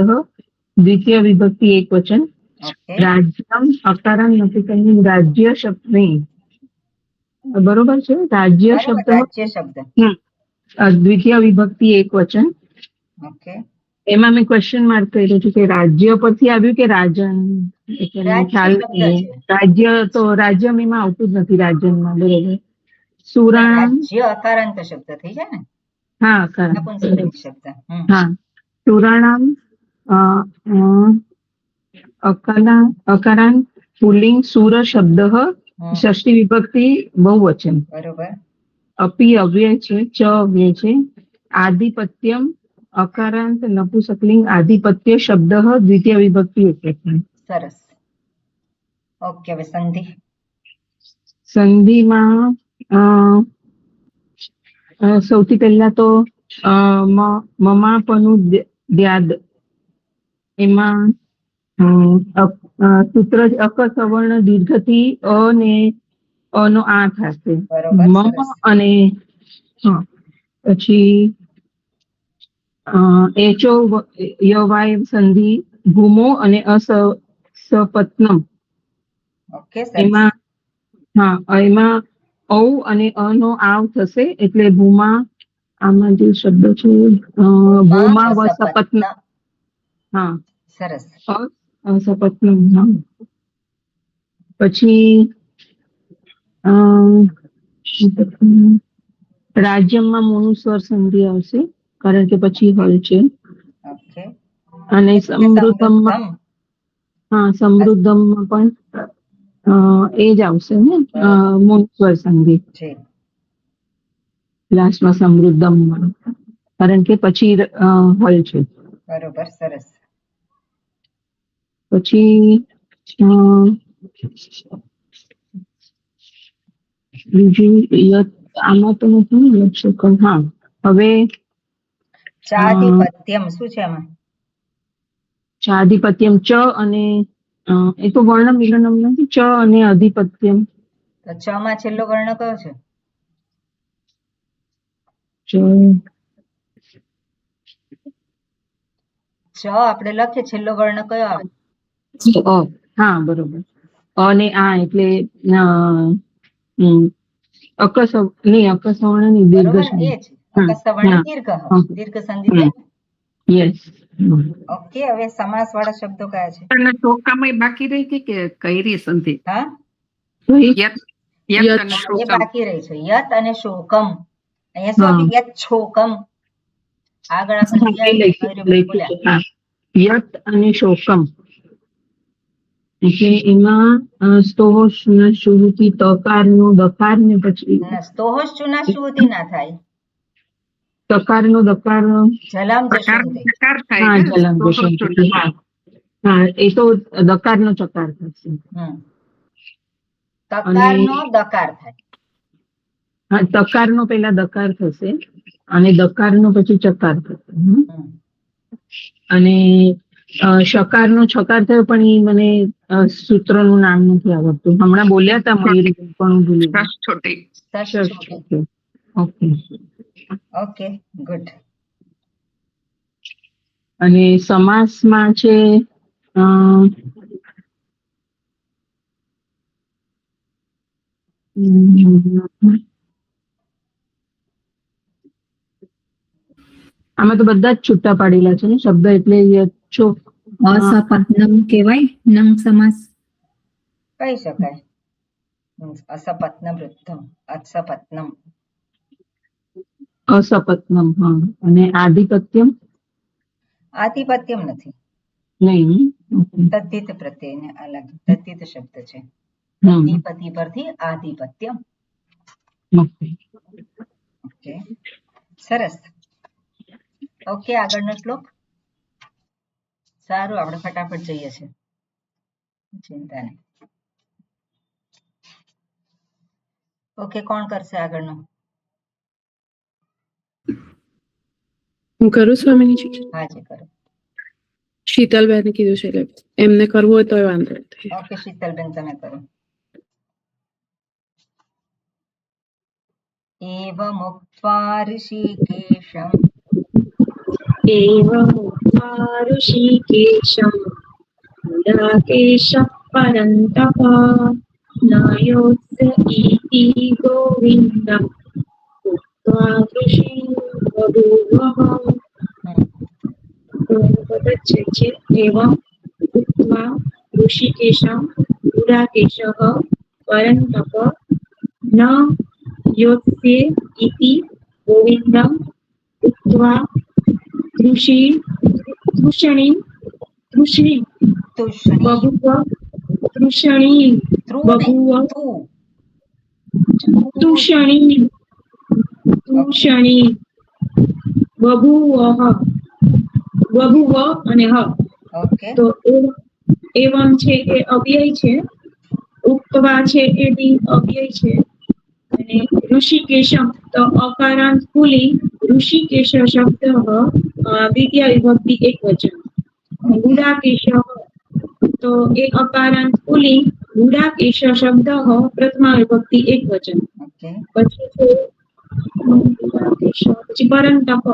द्वितीय विभक्ति एक वचन. ઓકે. राज्यम अकारांत नपुंसकलिंग राज्य शब्द नहीं बरोबर છે. राज्य બરોબર, शब्द રાજ્ય શબ્દ. દ્વિતીય વિભક્તિ એક વચન. ઓકે. એમાં મેં ક્વેશ્ચન માર્ક કર્યું છે કે રાજ્ય પરથી આવ્યું કે રાજન, એટલે મને રાજ્ય ખ્યાલ શબ્દ નથી. છે. રાજ્ય તો રાજ્યમ એમાં આવતું જ નથી, રાજનમાં. બરોબર. સુરાણામ રાજ્ય અકારાંત શબ્દ થઈ જાય ને, હા ખરા. નપુંસકલિંગ શબ્દ. હા સુરાણામ અકારાંત પુલ્લિંગ સુર શબ્દ ષષ્ઠી વિભક્તિ બહુવચન. બરોબર. અપી અવ્યય છે, ચ અવ્યય છે. આધિપત્યમ અકારાંત નપુંસકલિંગ આધિપત્ય શબ્દ દ્વિતીય વિભક્તિ એક વચન. સરસ. ઓકે. હવે સંધિ. સંધિમાં સૌથી પહેલા તો મમાપનું દ્યાદ, એમાં સૂત્ર અક સવર્ણ દીર્ઘથી અ ને અ નો આ થશે. બરોબર. મ સરસ. અને પછી એચો યવાય સંધિ ભૂમો અને સપત્નમ. ઓકે. સરસ. એમાં એમાં ઔ અને અ નો આવ થશે એટલે ભૂમા. આમાં જે શબ્દ છે ભૂમા વ સપત્ન. હા સરસ. સપત્નમ. પછી રાજ્યમાં મોનું સ્વર સંધિ આવશે કારણ કે પછી હળ છે. ઓકે. અને સમૃદ્ધમમાં સમૃદ્ધમમાં પણ એ જ આવશે ને, મોનું સ્વર સંધિ છે. લાસ્ટમાં સમૃદ્ધમમાં, કારણ કે પછી હળ છે. બરોબર. સરસ. પછી બીજું આમાં તો નથી લક્ષણ. હા હવે ચાધિપત્યમ શું છે એમાં? ચાધિપત્યમ ચ અને એ તો વર્ણ મિલનમ નથી, ચ અને અધિપત્યમ. તો ચ માં છેલ્લો વર્ણ કયો છે? ચ આપણે લખીએ, છેલ્લો વર્ણ કયો આવે? હા બરોબર. અને આ એટલે અકસવર્ણ ની દીર્ઘ બરોબર. સંધિ. એ જ અકસ્વર્ણ દીર્ઘ. દીર્ઘ સંધિ થાય. યસ. ઓકે. હવે સમાસ વાળા શબ્દો કયા છે? અને શોકામાં બાકી રહી હતી કે કઈ રી સંધિ? હા, યત યત અને એ શોકમ. બાકી રહી છે. યત અને શોકમ. અહીંયા શું આપ્યું? યત છોકમ. આગળ આપણે બોલ્યા. યત અને શોકમ એટલે એમાં સ્તોહ શુરુતિ તકાર નો દકાર ને પછી સ્તોહશ ચુના શુદ્ધિ ના થાય. તકાર નો દકાર જલમ પ્રકાર જશુંધિ. પ્રકાર થાય હા ને? જલમ જશંતિ. હા એ તો દકાર નો ચકાર થશે. તકાર નો દકાર થાય. હા તકાર નો પેલા દકાર થશે અને દકાર નો પછી ચકાર થશે. અને શકાર નો છકાર થયો પણ એ મને સૂત્ર નું નામ નથી આવડતું. હમણાં બોલ્યા હતા મયુરી પણ હું ભૂલી ગઈ. છોટી. ઓકે. ઓકે. ગુડ. અને સમાસમાં છે આમાં તો બધા જ છૂટા પાડેલા છે ને શબ્દ, એટલે યચ્છો અસપત્નમ કહેવાય નંગ સમાસ? કહી શકાય. અસપત્નમ વૃદ્ધમ, અસપત્નમ. અસપત્નમ, હા. અને આધિપત્યમ? આધિપત્યમ નથી. નહીં. તદ્ધિત પ્રત્યયને અલગ, તદ્ધિત શબ્દ છે. અધિપતિ પરથી આધિપત્યમ. ઓકે, સરસ. ઓકે, આગળનો શ્લોક. સારું, આપણે ફટાફટ જઈએ છીએ, ચિંતા નહીં. ઓકે, કોણ કરશે આગળનો? હું કરું સ્વામીજી? હાજી કરો. શીતલબેને કીધું છે એટલે એમને કરવું હોય તો વાંધો નથી. ઓકે, શીતલબેન તમે કરો. એવમુક્ત્વા ઋષિકેશમ ऋषिकेशं गुडाकेशः परन्तप न योत्स्य इति गोविन्दम् उक्त्वा ऋषिं बभूवः. एवम् उक्त्वा ऋषिकेशं गुडाकेशः परन्तप न योत्स्य इति गोविन्दम् उक्त्वा तृषिणी बभूव બભૂવ અને હ. તો એવમ છે એ અવ્યય છે, ઉક્તવા છે એ બી અવ્યય છે, અને ઋષિકેશમ તો અકારાંત પુલ્લિંગ ઋષિકેશ શબ્દ દ્વિતીય વિભક્તિ એકવચન. ગુડાકેશ તો એ અકારાંત પુલ્લિંગ ગુડાકેશ શબ્દ પ્રથમા વિભક્તિ એકવચન. પછી પરંતપ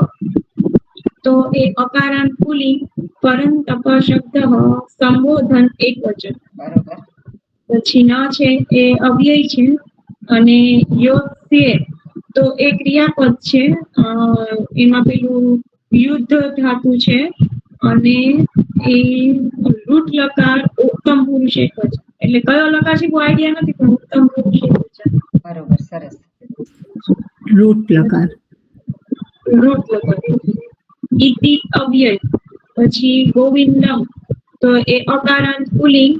તો એ અકારાંત પુલ્લિંગ પરંતપ શબ્દ સંબોધન એકવચન. પછી ન છે એ અવ્યય છે, અને યોત્સ્ય તો એ ક્રિયાપદ છે, એમાં પેલું યુદ્ધ ધાતુ છે, અને એ રૂટ લકાર ઉત્તમ પુરુષ એકવચન. એટલે કયો લકાર છે કોઈ આઈડિયા નથી, પણ ઉત્તમ પુરુષ એકવચન. બરોબર, સરસ. રૂટ લકાર. ઇતિ અવ્યય. પછી ગોવિંદમ તો એ અકારાંત પુલ્લિંગ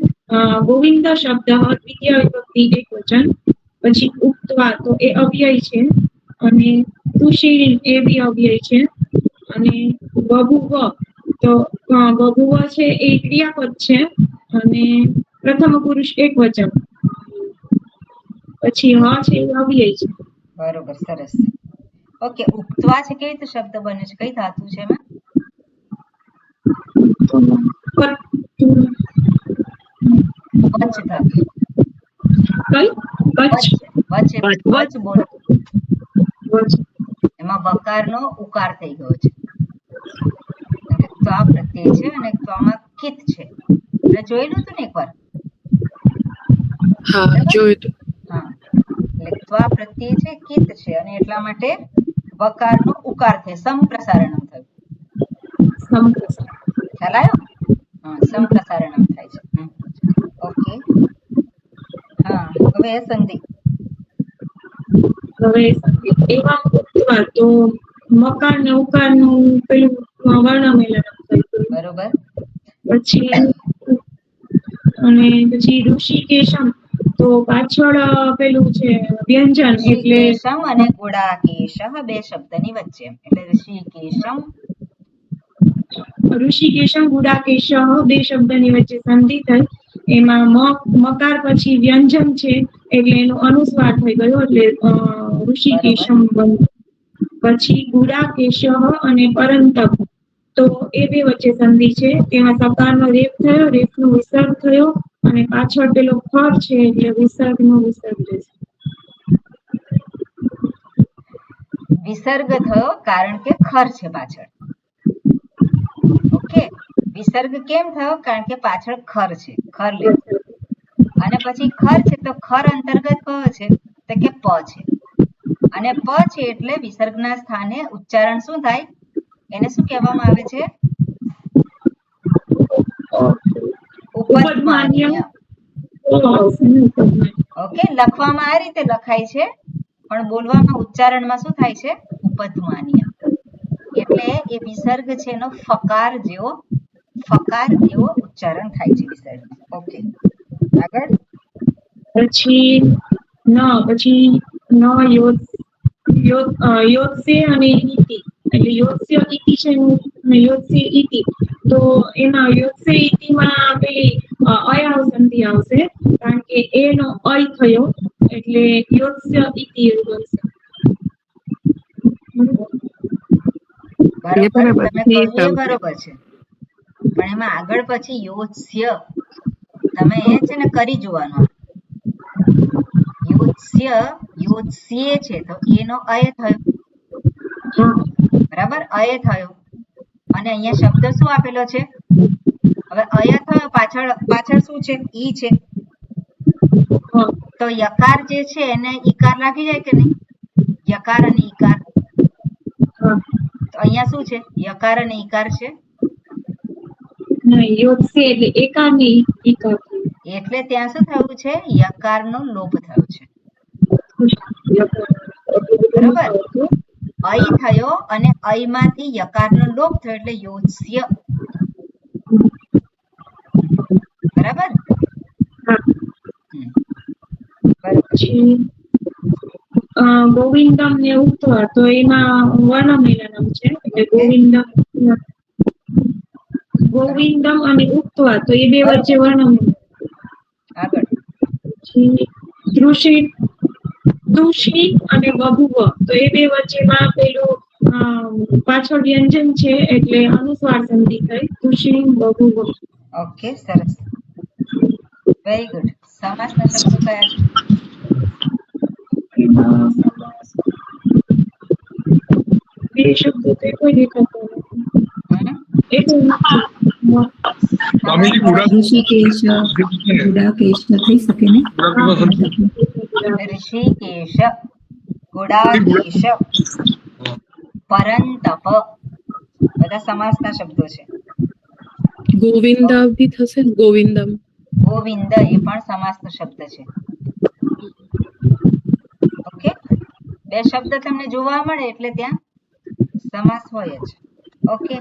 ગોવિંદ શબ્દ દ્વિતીય વિભક્તિ એકવચન. પછી ઉક્તવા તો એ અવ્યય છે, અને તુષિણી એ બી અવ્યય છે, અને બભુવ તો બભુવ છે એ ક્રિયાપદ છે, અને પ્રથમ પુરુષ એકવચન. પછી હ છે એ અવ્યય છે. બરોબર, સરસ. ઓકે, ઉક્તવા છે કેવી રીતે શબ્દ બને છે, કઈ ધાતુ છે એમાં? વચ ધાતુ. એમાં વકારનો ઉકાર થઈ ગયો છે, ત્વા પ્રત્યય છે, અને ત્વામાં કિત છે. એટલે જોયેલું હતું ને એકવાર? હા, જોયું હતું. હા, એટલે ત્વા પ્રત્યય છે, કિત છે, અને એટલા માટે વકારનો ઉકાર થાય, સંપ્રસારણમ થયું. ખ્યાલ આવ્યો? હા, સંપ્રસારણમ થાય છે. ઓકે, હા. હવે સંધિ. એવા ઉક્તવા તો મકાર ને ઉકાર નું પેલું વર્ણમેલન થયું. બરોબર. પછી અને પછી ઋષિકેશમ તો પાછળ પેલું છે વ્યંજન, એટલે ઋષિકેશમ અને ગુડાકેશ બે શબ્દની વચ્ચે, એટલે ઋષિકેશમ ગુડાકેશ બે શબ્દની વચ્ચે સંધિ થઈ. એમાં મકાર પછી વ્યંજન છે, એટલે એનો અનુસ્વાર થઈ ગયો, એટલે ઋષિકેશમ બન્યું. પછી ગુડાકેશ અને પરંતપ તો એ બે વચ્ચે સંધિ છે, તેમાં સકારનો રેપ થયો, રેપનો વિસર્ગ થયો, અને પાછળ પેલો ખર છે એટલે વિસર્ગનો વિસર્ગ રહેશે. વિસર્ગ થયો કારણ કે ખર છે પાછળ. ઓકે, વિસર્ગ કેમ થયો? કારણ કે પાછળ ખર છે, ખર લીધું. અને પછી ખર છે તો ખર અંતર્ગત કયો છે? તો કે પ છે, અને પ છે એટલે વિસર્ગના સ્થાને ઉચ્ચારણ શું થાય? એને શું કહેવામાં આવે છે? ઉપધમાન્ય. આવશે ને ઉપધમાન્ય. ઓકે, લખવામાં આ રીતે લખાય છે, પણ બોલવામાં ઉચ્ચારણમાં શું થાય છે? ઉપધમાન્ય. એટલે એ વિસર્ગ છે એનો ફકાર જેવો ઉચ્ચારણ થાય છે વિસર્ગ. ઓકે, આગળ. પછી યોત્સે અને ઇતિ. એટલે યોત્સ્ય ઇતિ છે ને યોત્સે ઇતિ. તો એમાં યોત્સે ઇતિમાં પેલી અયાવ સંધિ આવશે, કારણ કે એનો અય થયો એટલે યોત્સ્ય ઇતિ એવું બનશે. બરોબર, બરાબર તમે છે, કહ્યું એ બરોબર છે, પણ એમાં આગળ પછી યોત્સ્ય તમે એ છે ને કરી જોવાનું. યોત્સ્ય છે તો એનો અય થયો, બરાબર, અય થયો. અને અહીંયા શબ્દ શું આપેલો છે? હવે અય થયો, પાછળ શું છે? ઈ છે. તો યકાર જે છે એને ઈકાર લાગી જાય કે નહીં? યકાર અને ઈકાર. તો અહીંયા શું છે? યકાર અને ઈકાર છે. યોત્સે એટલે એકાર ને ઈકાર. એટલે ત્યાં શું થયું છે? યકારનો લોપ થયો છે. બરોબર, અય થયો અને અયમાંથી યકારનો લોપ થયો એટલે યોત્સ્ય. બરાબર. ગોવિંદમ ને ઉક્તવા, તો એમાં વર્ણમેલનમ છે. એટલે ગોવિંદમ અને ઉક્તવા, તો એ બે વચ્ચે વર્ણમેલન. આગળ. દુષી અને બભુવ, તો એ બે વચ્ચેમાં પેલું પાછળ વ્યંજન છે એટલે અનુસ્વાર સંધિ થઈ. દુષી બભુવ. ઓકે, સરસ, વેરી ગુડ. સમાસના શબ્દો કયા છે? બે શબ્દો તો કોઈ દેખાતો ઋષિકેશ ગુડાકેશ થઈ શકે ને? ઋષિકેશ, ગુડાકેશ, પરંતપ, બધા સમાસના શબ્દો છે. ગોવિંદ બી થશે ને? ગોવિંદમ. ગોવિંદ એ પણ સમાસનો શબ્દ છે. ઓકે, બે શબ્દ તમને જોવા મળે એટલે ત્યાં સમાસ હોય જ. ઓકે,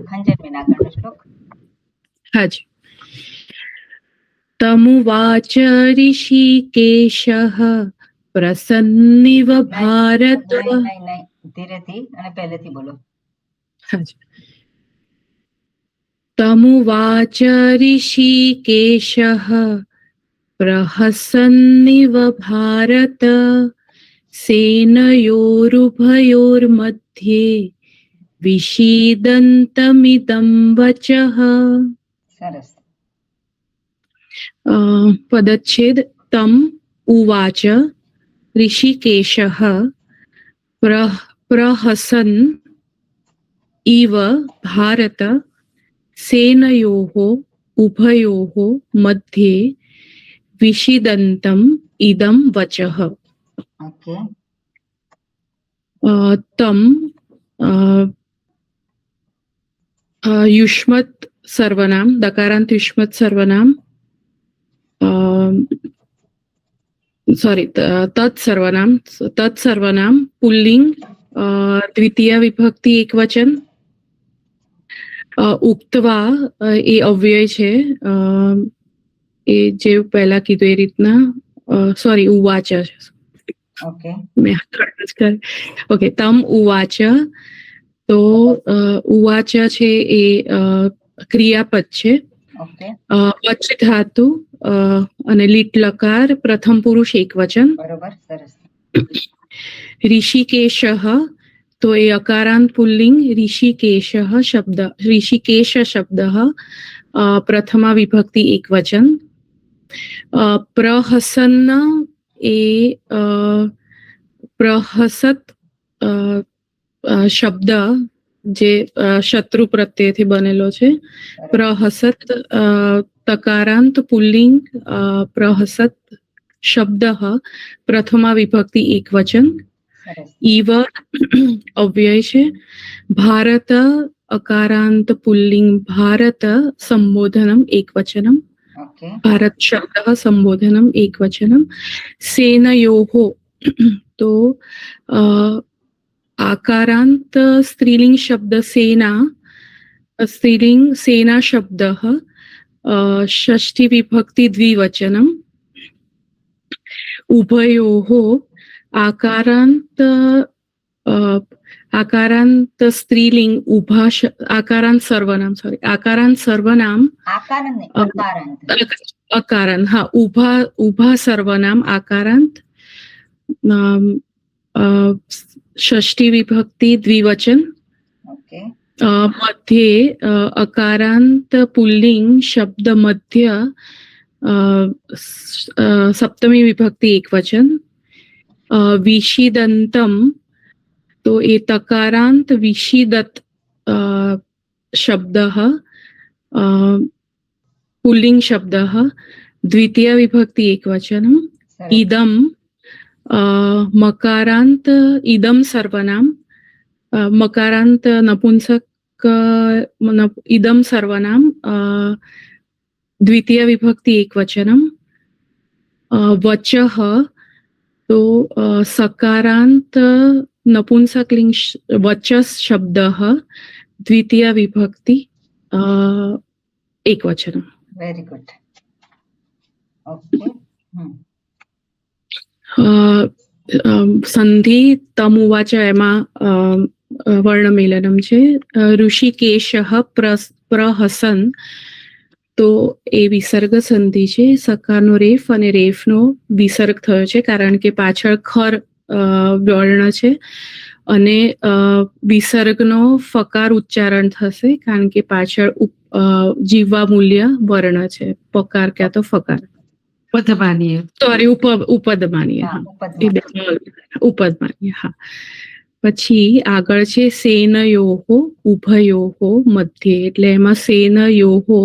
ખંજનબેન આગળનો શ્લોક. હાજી. તમુવાચ ઋષિકેશઃ પ્રસન્નિવ ભારત. નહીં, ધીરેથી અને પહેલેથી બોલો. હાજી. તમુવાચ ઋષિકેશઃ પ્રહસન્નિવ ભારત સેનયોરુભયોર્મધ્યે વિષીદन्तમિદં વચઃ. સરસ. પદચ્છેદ. તમ ઉવાચ ऋषिकेशः પ્રહસन् इव भारत सेनयोः उभयोः मध्ये विषीदन्तम् इदं वचः. ઓકે. તમ યુષ્મત સર્વનામ, દકારાંત યુષ્મત સર્વનામ, તત્સર્વનામ પુલ્લિંગ, દ્વિતીય વિભક્તિ એકવચન. ઉક્તવા એ અવ્યય છે, એ જે પહેલા કીધું એ રીતના. સોરી, ઉવાચ. ઓકે. ઓકે, તમ ઉવાચ. તો ઉવાચ છે એ ક્રિયાપદ છે. ઓકે. વચ ધાતુ અને લીટ લકાર, પ્રથમ પુરુષ એકવચન. બરોબર, સરસ. ઋષિકેશ, તો એ અકારાંત પુલ્લિંગ ઋષિકેશ શબ્દ પ્રથમા વિભક્તિ એકવચન. પ્રહસન્ન એ પ્રહસત શબ્દ જે શત્રુ પ્રત્યેથી બનેલો છે. પ્રહસત તકારાંત પુલ્લિંગ પ્રહસત શબ્દ પ્રથમા વિભક્તિ એકવચન. ઈવ અવ્યય છે. ભારત अकारांत पुल्लिंग भारत संबोधनम एकवचनम ઓકે भारत शब्द संबोधनम एकवचनम सेनयोः तो आकारांत स्त्रीलिंग शब्द सेना स्त्रीलिंग सेना शब्द षष्ठी विभक्ति द्विवचनम उभयोः आकारांत आकारांत स्त्रीलिंग आकारांत सर्वनाम आकारांत सर्वनाम આકાર નહીં અકારાંત अकारांत हा उभा सर्वनाम आकारांत षष्ठी विभक्ति द्विवचन ઓકે मध्ये अकारांत पुल्लिंग शब्द मध्य सप्तमी विभक्ति एकवचन विषिदंतम तो ये तकारांत विषिदत शब्द पुल्लिंग शब्द द्वितीय विभक्ति एकवचनम સરસ इदम मकारांत इदम सर्वनाम मकारांत नपुंसक इदम सर्वनाम द्वितीय विभक्ति एकवचनम वचः तो सकारांत नपुंसकलिंग वचस शब्द द्वितीय विभक्ति एकवचनम વેરી ગુડ ઓકે संधि तमुवाच एमा वर्णमेलनम छे ऋषिकेशः प्रहसन तो ए विसर्ग संधि છે સકારનો રેફ અને રેફનો વિસર્ગ થયો છે કારણ કે પાછળ ખર વર્ણ છે અને વિસર્ગનો ફકાર ઉચ્ચારણ થશે કારણ કે પાછળ જીવા મૂલ્ય વર્ણ છે પકાર ક્યાં તો ફકાર પદમાનીય સોરી ઉપદમાનીય હા હા એ બે ઉપદમાનીય હા પછી આગળ છે સેનયોહો ઉભયોહો મધ્યે એટલે એમાં સેનયોહો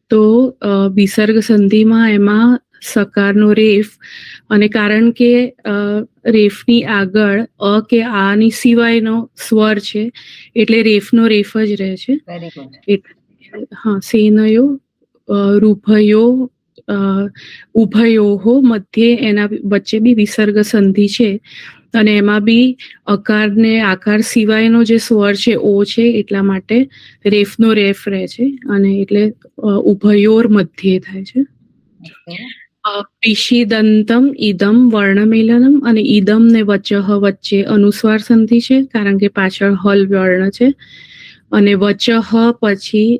તો વિસર્ગ સંધિમાં એમાં સકારનો રેફ અને કારણ કે રેફની આગળ અ કે આની સિવાયનો સ્વર છે એટલે રેફનો રેફ જ રહે છે વેરી ગુડ હા સેનયો રૂભયો ઉભયોહો મધ્યે એના વચ્ચે બી વિસર્ગ સંધિ છે અને એમાં બી અકારને આકાર સિવાયનો જે સ્વર છે ઓ છે એટલા માટે રેફનો રેફ રહે છે અને એટલે ઉભયોર મધ્યે થાય છે ઓકે વિષિદંતમ ઇદમ વર્ણમેલનમ અને ઇદમ ને વચઃ વચ્ચે અનુસ્વાર સંધિ છે કારણ કે પાછળ હલ વર્ણ છે અને વચઃ પછી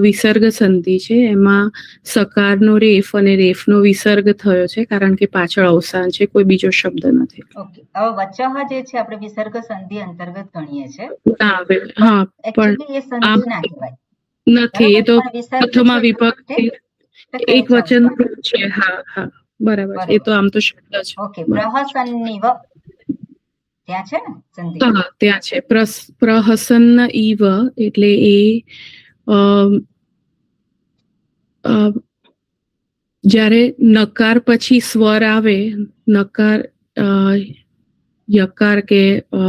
વિસર્ગ સંધિ છે એમાં સકારનો રેફ અને રેફનો વિસર્ગ થયો છે કારણ કે પાછળ અવસાન છે કોઈ બીજો શબ્દ નથી ઓકે હવે વચઃ જે છે આપણે વિસર્ગ સંધિ અંતર્ગત ગણીએ છીએ ના આવે હા પણ એકચ્યુઅલી એ સંધિ ના કહેવાય નથી એ તો બરાબર? પણ વિસર્ગ પ્રથમા છે વિભક્તિ એટલે એક વચન છે હા હા બરાબર છે એ તો આમ તો શબ્દ છે ઓકે પ્રહસન્નિવ ત્યાં છે ને સંધિ હા ત્યાં છે પ્રહસન્ન ઈવ એટલે એ જ્યારે નકાર પછી સ્વર આવે નકાર યકાર કે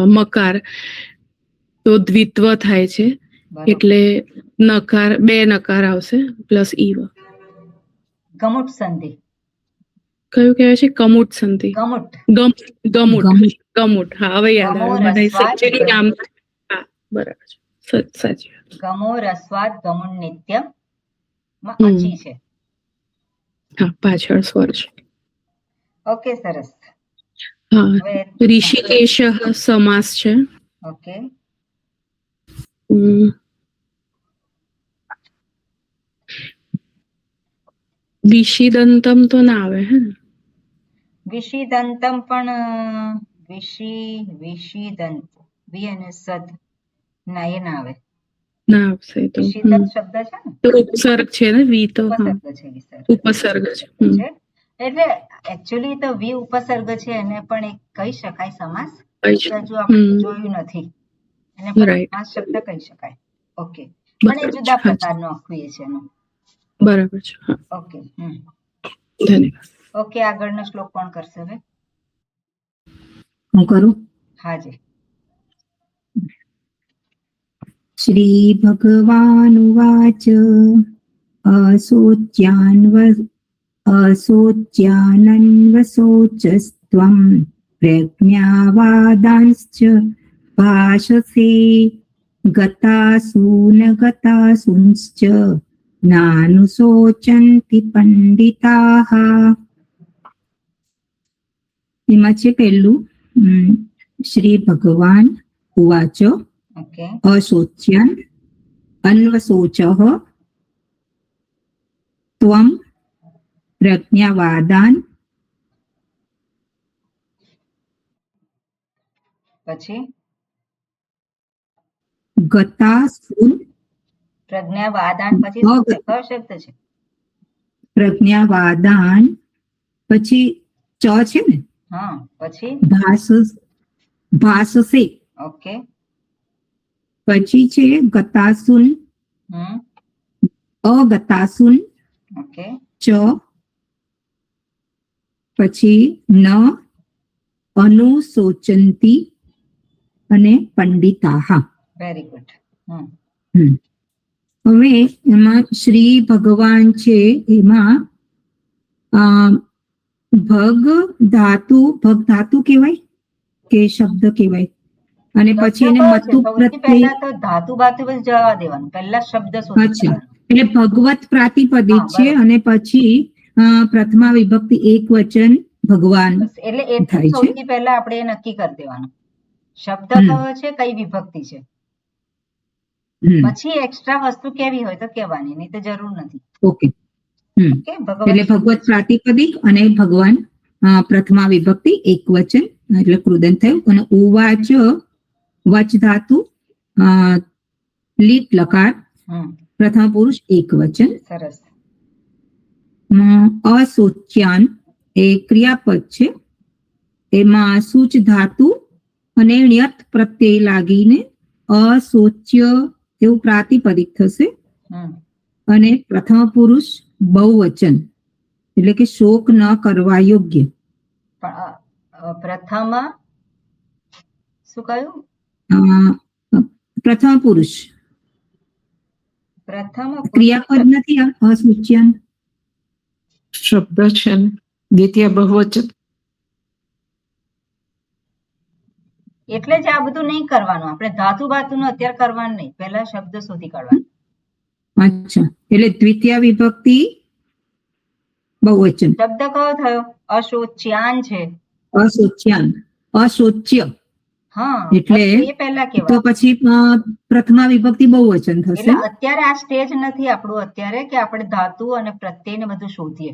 મકાર તો દ્વિત્વ થાય છે બરોબર એટલે નકાર બે નકાર આવશે પ્લસ ઈવ ગમુટ સંધિ કયું કહેવાય છે કમુટ સંધિ ગમુટ ગમુટ ગમુટ હા હવે યાદ ગમો આવ્યું મને રસ્વાદ સેન્ચુરી નામ હા બરાબર છે સાચી વાત ગમો રસ્વાદ ગમુન નિત્યમ માં હમ. અચી છે હા પાછળ સ્વર છે ઓકે સરસ હા હવે ઋષિકેશ સમાસ છે ઓકે વિષિદંતમ તો ના આવે હે ને વિષિદંતમ પણ વિષિદંત વિ અને સદ ના એ ના આવે ના આવશે તો વિષિદંત શબ્દ છે ને તો ઉપસર્ગ છે ને વી તો હા ઉપસર્ગ છે વિસર્ગ ઉપસર્ગ છે છે એટલે એકચ્યુઅલી તો વી ઉપસર્ગ છે એને પણ એક કહી શકાય સમાસ હજુ આપણે જોયું નથી એને પણ Right. સમાસ શબ્દ કહી શકાય ઓકે પણ એ જુદા પ્રકારનો આખું એ છે એનું બરાબર છે હા ઓકે ધન્યવાદ ઓકે આગળનો શ્લોક કોણ કરશે હવે હું કરું હાજી श्रीभगवानुवाच असोच्यानन्वशोचस्त्वं प्रज्ञावादांश्च भाषसे गतासून गतासूंश्च नानुशोचन्ति પંડિતાઃ. એમાં છે પહેલું શ્રી ભગવાન ઉવાચ ઓકે અશોચ્યાન અન્વશોચઃ ત્વં પ્રજ્ઞાવાદાન પછી ગતાસુન પ્રજ્ઞાવાદાન પછી શું છે? કયો શબ્દ છે? પ્રજ્ઞાવાદાન પછી ચ છે ને હા પછી ભાષસે ઓકે પછી છે ગતાસુન અગતાસુન ઓકે ચ પછી ન અનુશોચંતી અને પંડિતાઃ. Very good. હવે એમાં શ્રી ભગવાન છે એમાં ભગ ધાતુ કહેવાય કે શબ્દ કહેવાય અને પછી એને મતુ પ્રત્યય પહેલા તો ધાતુ બાતુ બસ જવા દેવાનું, પહેલા શબ્દ શોધી અચ્છા કાઢવાનું. એટલે ભગવત પ્રાતિપદિક હા, છે બરાબર. અને પછી પ્રથમા વિભક્તિ એક વચન ભગવાન બસ એટલે થાય એટલું છે. સૌથી પહેલા આપણે એ નક્કી કરી દેવાનું શબ્દ કયો છે, કઈ વિભક્તિ છે. પછી એક્સ્ટ્રા વસ્તુ કેવી હોય તો કહેવાની, નહીં તો જરૂર નથી. ઓકે ઓકે એટલે ભગવત પ્રાતિપદિક અને ભગવાન પ્રથમા વિભક્તિ એક વચન એટલે કૃદંત થયું અને ઉવાચ વચ ધાતુ લીટ લકાર પ્રથમ પુરુષ એક વચન. સરસ. અસોચ્યાન એ ક્રિયાપદ છે, એમાં સૂચ ધાતુ અને ણ્યત પ્રત્યય લાગીને અસોચ્ય એવું પ્રાતિપદિક થશે અને પ્રથમ પુરુષ બહુવચન એટલે કે શોક ન કરવા યોગ્ય. પ્રથમ શું કહ્યું? પ્રથમ પુરુષ પ્રથમ ક્રિયાપદ નથી આ અસૂચ્યાન શબ્દ છે ને દ્વિતીય બહુવચન. એટલે જ આ બધું નહીં કરવાનું, આપણે ધાતુ બાતુનું અત્યારે કરવાનું નહીં, પહેલા શબ્દ શોધી કાઢવાનું. અચ્છા એટલે દ્વિતીય વિભક્તિ બહુવચન. શબ્દ કયો થયો? અશોચ્યાન છે. અસોચ્યાન અસોચ્ય હા એટલે એ પહેલા તો કહેવાય. પછી પ્રથમા વિભક્તિ બહુવચન થશે. એટલે અત્યારે આ સ્ટેજ નથી આપણું અત્યારે કે આપણે ધાતુ અને પ્રત્યય ને બધું શોધીએ.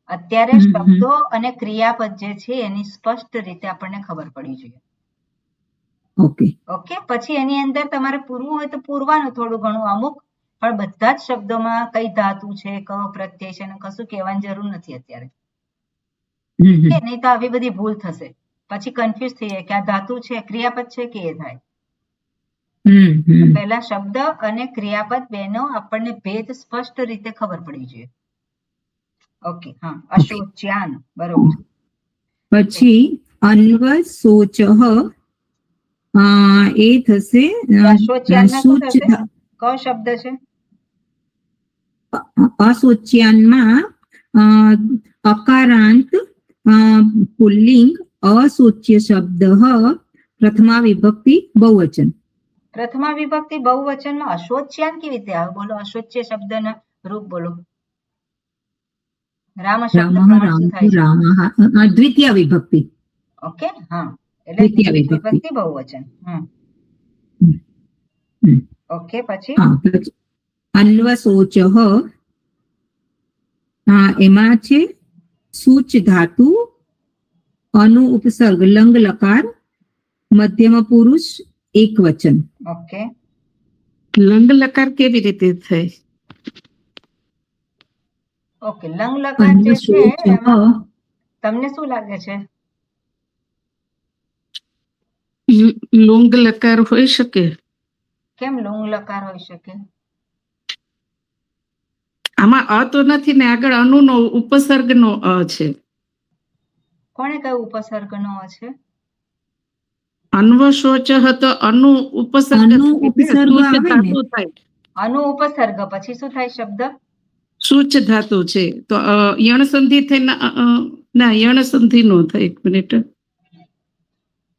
અત્યારે શબ્દો અને ક્રિયાપદ જે છે એની સ્પષ્ટ રીતે આપણને ખબર પડી જોઈએ. ઓકે ઓકે પછી એની અંદર તમારે પૂરવું હોય તો પૂરવાનું થોડું ઘણું અમુક, પણ બધા જ શબ્દોમાં કઈ ધાતુ છે, કયો પ્રત્યય છે, કશું કહેવાની જરૂર નથી અત્યારે. નહીં તો આવી બધી ભૂલ થશે, પછી કન્ફ્યુઝ થઈ જાય કે આ ધાતુ છે, ક્રિયાપદ છે કે એ થાય. પહેલા શબ્દ અને ક્રિયાપદ બેનો આપણને ભેદ સ્પષ્ટ રીતે ખબર પડી જોઈએ. ઓકે હા અશોચ્યાન બરોબર. પછી અન્વશોચ એ થશે અશોચ્યાનમાં શું થશે? કયો શબ્દ છે? અશોચ્યાનમાં અકારાંત પુલ્લિંગ અશોચ્ય શબ્દ પ્રથમા વિભક્તિ બહુવચન. પ્રથમા વિભક્તિ બહુવચનમાં અશોચ્યાન કેવી રીતે આવે? બોલો અશોચ્ય શબ્દના રૂપ બોલો. રામ શબ્દ પ્રમાણે શું થાય છે? રામ દ્વિતીય વિભક્તિ. ઓકે હા એટલે દ્વિતીય વિભક્તિ બહુવચન. ઓકે પછી અન્વશોચ એમાં છે સૂચ ધાતુ અનુ ઉપસર્ગ લંગ લકાર મધ્યમ પુરુષ એક વચન. ઓકે લંગ લકાર કેવી રીતે થાય? ઓકે લંગ લકાર જે છે એમાં તમને શું લાગે છે? લુંગ લકાર હોઈ શકે. કેમ લુંગ લકાર હોઈ શકે? આમાં અ તો નથી ને, આગળ અનુનો ઉપસર્ગનો અ છે. કોણે કયું ઉપસર્ગનો અ છે? અન્વશોચ તો અનુ ઉપસર્ગ અનુ થાય, ઉપસર્ગ સૂચ આવે ને. ધાતુ થાય, અનુ ઉપસર્ગ પછી શું થાય શબ્દ? સૂચ ધાતુ છે તો યણ સંધિ થઈને ના યણ સંધિ નો થાય. એક મિનિટ,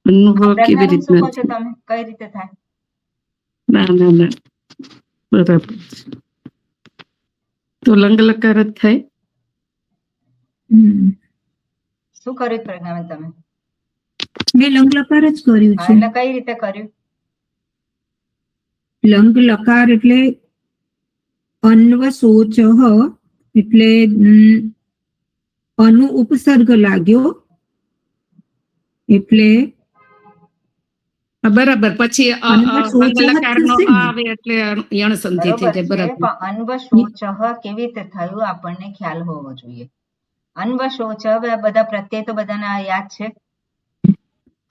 અનુભવ કેવી પ્રજ્ઞાબેન શું કહો છો રીતના? તમે? કઈ રીતે થાય? ના ના ના, બરાબર. તો લંગ લકાર જ થાય. શું કર્યું પ્રજ્ઞાબેન તમે? મેં લંગ લકાર જ કર્યું હા, છે. એટલે કઈ રીતે કર્યું? લંગ લકાર એટલે અન્વશોચ એટલે અનુ ઉપસર્ગ લાગ્યો એટલે બરાબર. પછી અન્વશોચ જ લંગ લકાર નો થશે ને. આવે એટલે યણ સંધિ થઈ બરોબર જાય. છે, બરાબર. પણ અન્વશોચ કેવી રીતે થયું આપણને ખ્યાલ હોવો જોઈએ. અન્વશોચ, હવે આ બધા પ્રત્યય તો બધાને યાદ છે.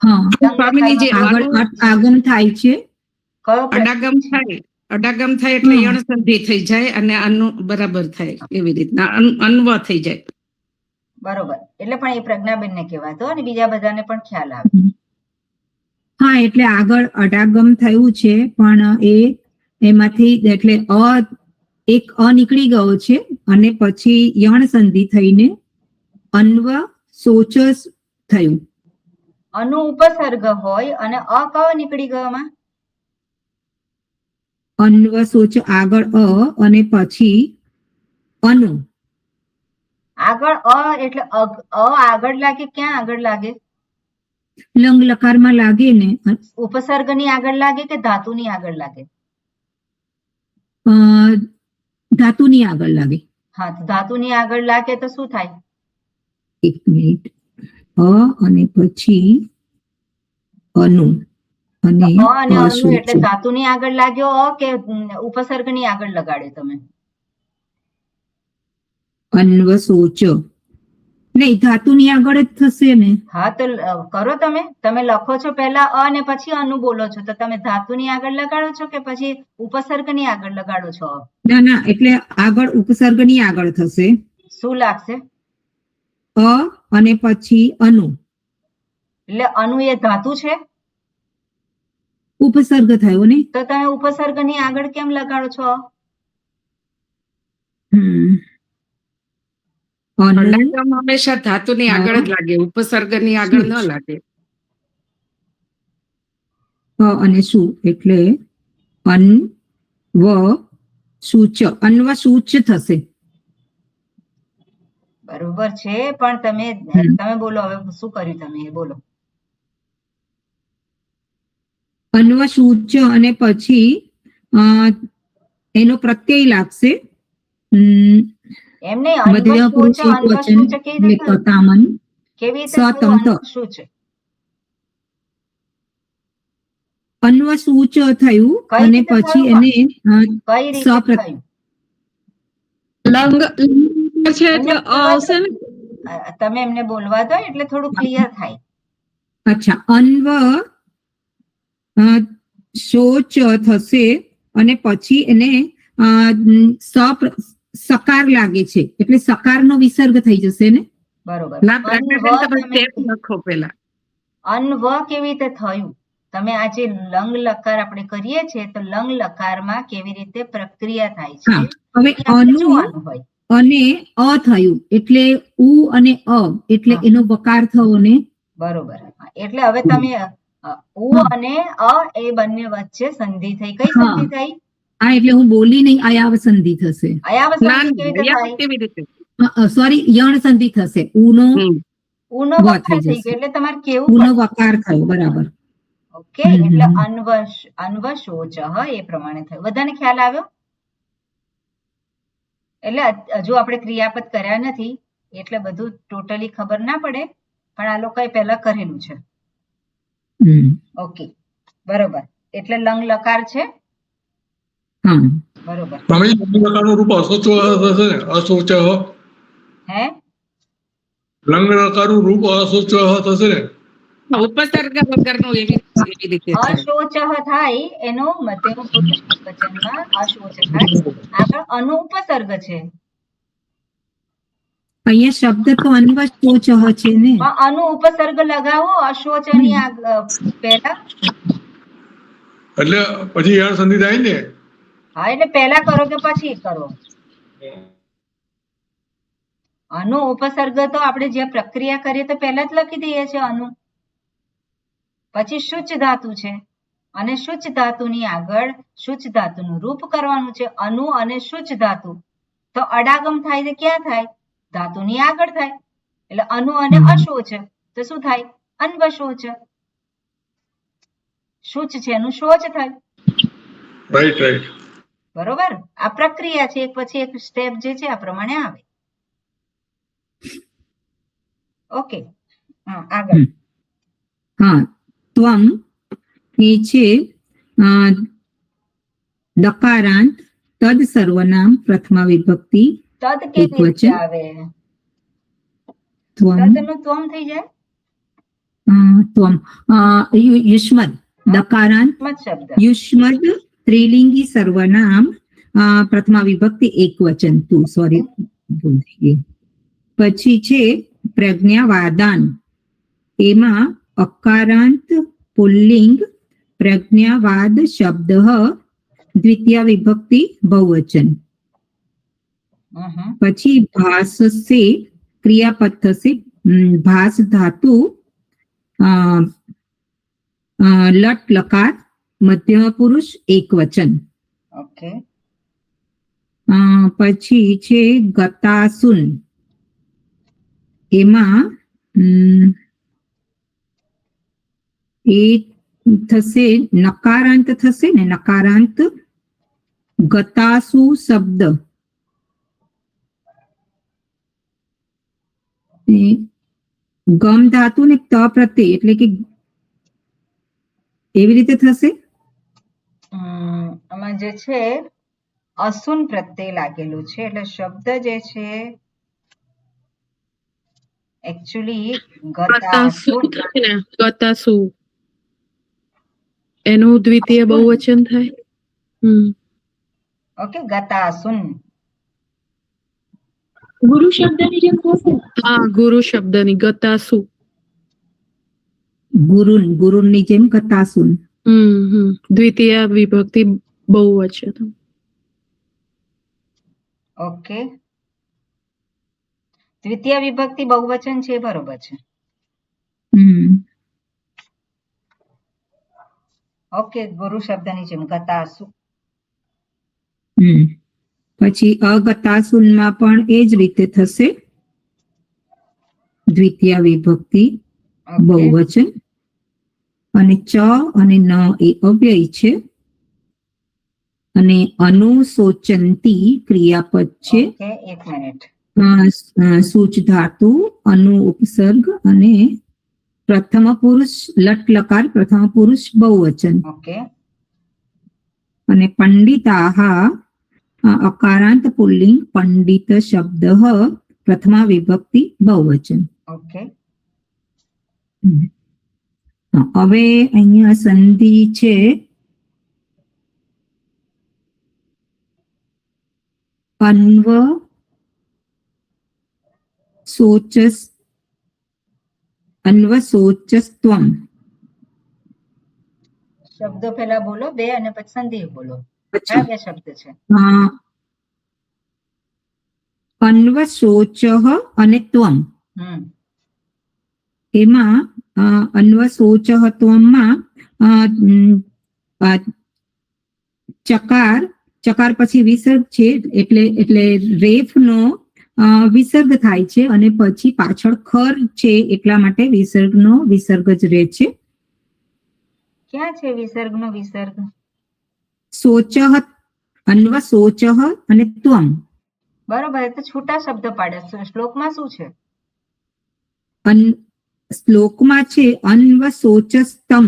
હા, સ્વામીની જે આગળ અનુ આગમ થાય છે. કયો અડાગમ થાય, અડાગમ થાય એટલે યણ સંધિ થઈ જાય અને અનુ બરાબર થાય. એવી રીતના અન્વ થઈ જાય. બરોબર, એટલે પણ એ પ્રજ્ઞાબેન ને કહેવાતો અને બીજા બધાને પણ ખ્યાલ આવે. હા, એટલે આગળ અડાગમ થયું છે પણ એમાંથી એટલે એક નીકળી ગયો છે અને પછી યણ સંધિ થઈને અન્વ સોચ થયું. અનુ ઉપસર્ગ હોય અને કયો નીકળી ગયો એમાં? અન્વ સોચ આગળ અને પછી અનુ. આગળ એટલે આગળ લાગે, ક્યાં આગળ લાગે? લંગ લકારમાં લાગે ને. ઉપસર્ગની આગળ લાગે કે ધાતુની આગળ લાગે? ધાતુની આગળ લાગે. હા, તો ધાતુની આગળ લાગે તો શું થાય? એક મિનિટ, અને પછી અનુ અને અનુ અસૂચ. એટલે ધાતુની આગળ લાગ્યો કે ઉપસર્ગની આગળ લગાડ્યો તમે? અન્વસોચ નહીં, ધાતુની આગળ જ થશે ને. હા, તો કરો તમે લખો છો પહેલા અને પછી અનુ બોલો છો, તો તમે ધાતુની આગળ લગાડો છો કે પછી ઉપસર્ગની આગળ લગાડો છો? ના ના, એટલે આગળ ઉપસર્ગની આગળ થશે. શું લાગશે? અને પછી અનુ. એટલે અનુ એ ધાતુ છે, ઉપસર્ગ થયો ને. તો તમે ઉપસર્ગની આગળ કેમ લગાડો છો? અડાગમ હંમેશા ધાતુની આગળ જ લાગે, ઉપસર્ગની આગળ ન લાગે. અને શું એટલે અન્વ સૂચ થશે. બરોબર છે, પણ તમે બોલો હવે શું કર્યું તમે એ બોલો. અન્વસૂચ અને પછી એનો પ્રત્યય લાગશે. એમને મધ્ય પુરુષ એકવચન એટલે કતામન સતંત. અન્વસૂચ થયું અને પછી એને લંગ છે એટલે આવશે ને. તમે એમને બોલવા દો એટલે થોડું ક્લિયર થાય. અચ્છા, અન્વ શોચ થશે અને પછી એને સકાર લાગે છે એટલે સકારનો વિસર્ગ થઈ જશે ને. બરોબર. લખો પેલા અન્વ કેવી રીતે થયું? તમે આજે લંગ લકાર આપણે કરીએ છીએ તો લંગ લકારમાં કેવી રીતે પ્રક્રિયા થાય છે? હવે અનુ અને થયું એટલે ઉ અને એટલે એનો વકાર થયો ને. બરોબર, એટલે હવે તમે ઉ અને એ બંને વચ્ચે સંધિ થઈ. કઈ સંધિ થઈ? હા, એટલે હું બોલી નહીં, અયાવ સંધિ થશે. અયાવ સંધિ કેવી રીતે થાય? સોરી, યણ સંધિ થશે. ઉનો વકાર થઈ ગયો એટલે તમારે કેવું ઉનો વકાર થયો. બરાબર, ઓકે. એટલે અન્વશોચ એ પ્રમાણે થયું. બધાને ખ્યાલ આવ્યો? એટલે હજુ આપણે ક્રિયાપદ કર્યા નથી એટલે બધું ટોટલી ખબર ના પડે, પણ આ લોકોએ પહેલા કરેલું છે. ઓકે, બરોબર. એટલે લંગ લકાર છે. બરોબર. લંગ રૂપ અશોચ થશે ને. અશોચ હે લંગ લકારનું રૂપ અશોચ થશે ને. ઉપસર્ગ વગરનું એવી રીતે અશોચ થાય એનો મધ્યમ પુરુષ વચનમાં અશોચ થાય. આગળ અનુ ઉપસર્ગ છે. અહીંયા શબ્દ તો અન્વશોચ છે ને. પણ અનુ ઉપસર્ગ લગાવો અશોચની પહેલા. એટલે પછી યણ સંધિ થાય ને. હા એટલે પહેલા કરો કે પછી કરો? અનુ ઉપસર્ગ તો આપણે જે પ્રક્રિયા કરીએ તો પહેલા જ લખી દઈએ છીએ અનુ. પછી શુચ ધાતુ છે અને શુચ ધાતુની આગળ શુચ ધાતુનું રૂપ કરવાનું છે. અનુ અને શુચ ધાતુ તો અડાગમ થાય તો ક્યાં થાય? ધાતુની આગળ થાય. એટલે અનુ અને અશોચ તો શું થાય? અન્વશોચ. શુચ છે એનું શોચ થાય. Right right. બરોબર. આ પ્રક્રિયા છે, એક પછી એક સ્ટેપ જે છે આ પ્રમાણે આવે. ઓકે, આગળ. હા, ત્વમ એ છે દકારાંત તદ સર્વનામ પ્રથમા વિભક્તિ તદ કેવી રીતે આવે? ત્વમ તદનું ત્વમ થઈ જાય. ત્વમ યુષ્મદ દકારાંત મત શબ્દ યુષ્મદ સ્ત્રીલિંગી સર્વનામ પ્રથમા વિભક્તિ એકવચન. સોરી, ભૂલ થઈ ગઈ. પછી છે પ્રજ્ઞાવાદાન. એમાં અકારાંત પુલ્લિંગ પ્રજ્ઞાવાદ શબ્દ દ્વિતીય વિભક્તિ બહુવચન. પછી ભાસ से क्रियापद થશે ભાસ ધાતુ લટ લકાર મધ્યમ પુરુષ એકવચન. ઓકે. પછી છે ગતાસુન. એમાં એ થશે નકારાંત થશે ને, નકારાંત ગતાસુ શબ્દ ગમ ધાતુ ને ત પ્રત્યે એટલે કે એવી રીતે થશે. આમાં જે છે અસુન પ્રત્યય લાગેલું છે એટલે શબ્દ જે છે એકચ્યુઅલી ગતાસુ એનું દ્વિતીય બહુવચન થાય. ઓકે, ગતાસુન. ગુરુ શબ્દની જેમ થશે. હા, ગુરુ શબ્દની ગતાસુ. ગુરુની જેમ ગતાસુન. દ્વિતીય વિભક્તિ બહુવચન. ઓકે, દ્વિતીય વિભક્તિ બહુવચન છે, બરોબર છે. ઓકે, ગુરુ શબ્દની જેમ ગતાસુ. પછી અગતાસુનમાં પણ એ જ રીતે થશે. દ્વિતીય વિભક્તિ બહુવચન. અને ચ અને ન એ અવ્યય છે અને અનુશોચંતી ક્રિયાપદ છે. એક મિનિટ. સૂચ ધાતુ અનુ ઉપસર્ગ અને પ્રથમ પુરુષ લટ લકાર પ્રથમ પુરુષ બહુવચન. ઓકે. અને પંડિતાહ અકારાંત પુલ્લિંગ પંડિત શબ્દ પ્રથમા વિભક્તિ બહુવચન. ઓકે. હવે અહીંયા સંધિ છે અન્વ સોચસ્ત્વમ. શબ્દો પહેલા બોલો બે અને પછી સંધિ બોલો. કયા બે શબ્દ છે? અન્વશોચ અને ત્વમ. એમાં અન્વશોચ ત્વમમાં ચકાર પછી વિસર્ગ છે એટલે રેફનો વિસર્ગ થાય છે અને પછી પાછળ ખર છે એટલા માટે વિસર્ગનો વિસર્ગ જ રહે છે. ક્યાં છે વિસર્ગનો વિસર્ગ? સોચ અન્વશોચ અને ત્વમ. બરોબર, એ તો છૂટા શબ્દ પાડે. શ્લોકમાં શું છે? શ્લોકમાં છે અન્વશોચસ્તમ.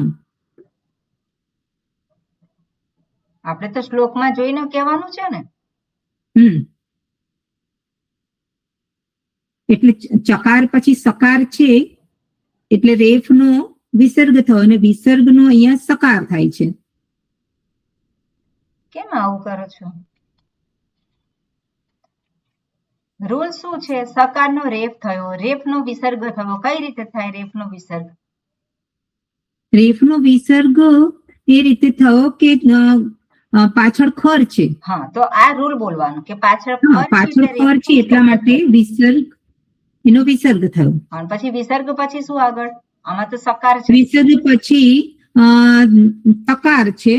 આપણે તો શ્લોકમાં જોઈને કહેવાનું છે ને. એટલે ચકાર પછી સકાર છે એટલે રેફનો વિસર્ગ થયો અને વિસર્ગનો અહીંયા સકાર થાય છે. કેમ આવું કરો છો? રૂલ શું છે? સકારનો રેફ થયો, રેફનો વિસર્ગ થયો. કઈ રીતે થાય રેફનો વિસર્ગ? રેફનો વિસર્ગ એ રીતે થયો કે પાછળ ખર છે. હા, તો આ રૂલ બોલવાનો કે પાછળ હા, પાછળ ખર છે એટલા માટે એનો વિસર્ગ થયો. અને પછી વિસર્ગ પછી શું આગળ? આમાં તો સકાર છે. વિસર્ગ પછી તકાર છે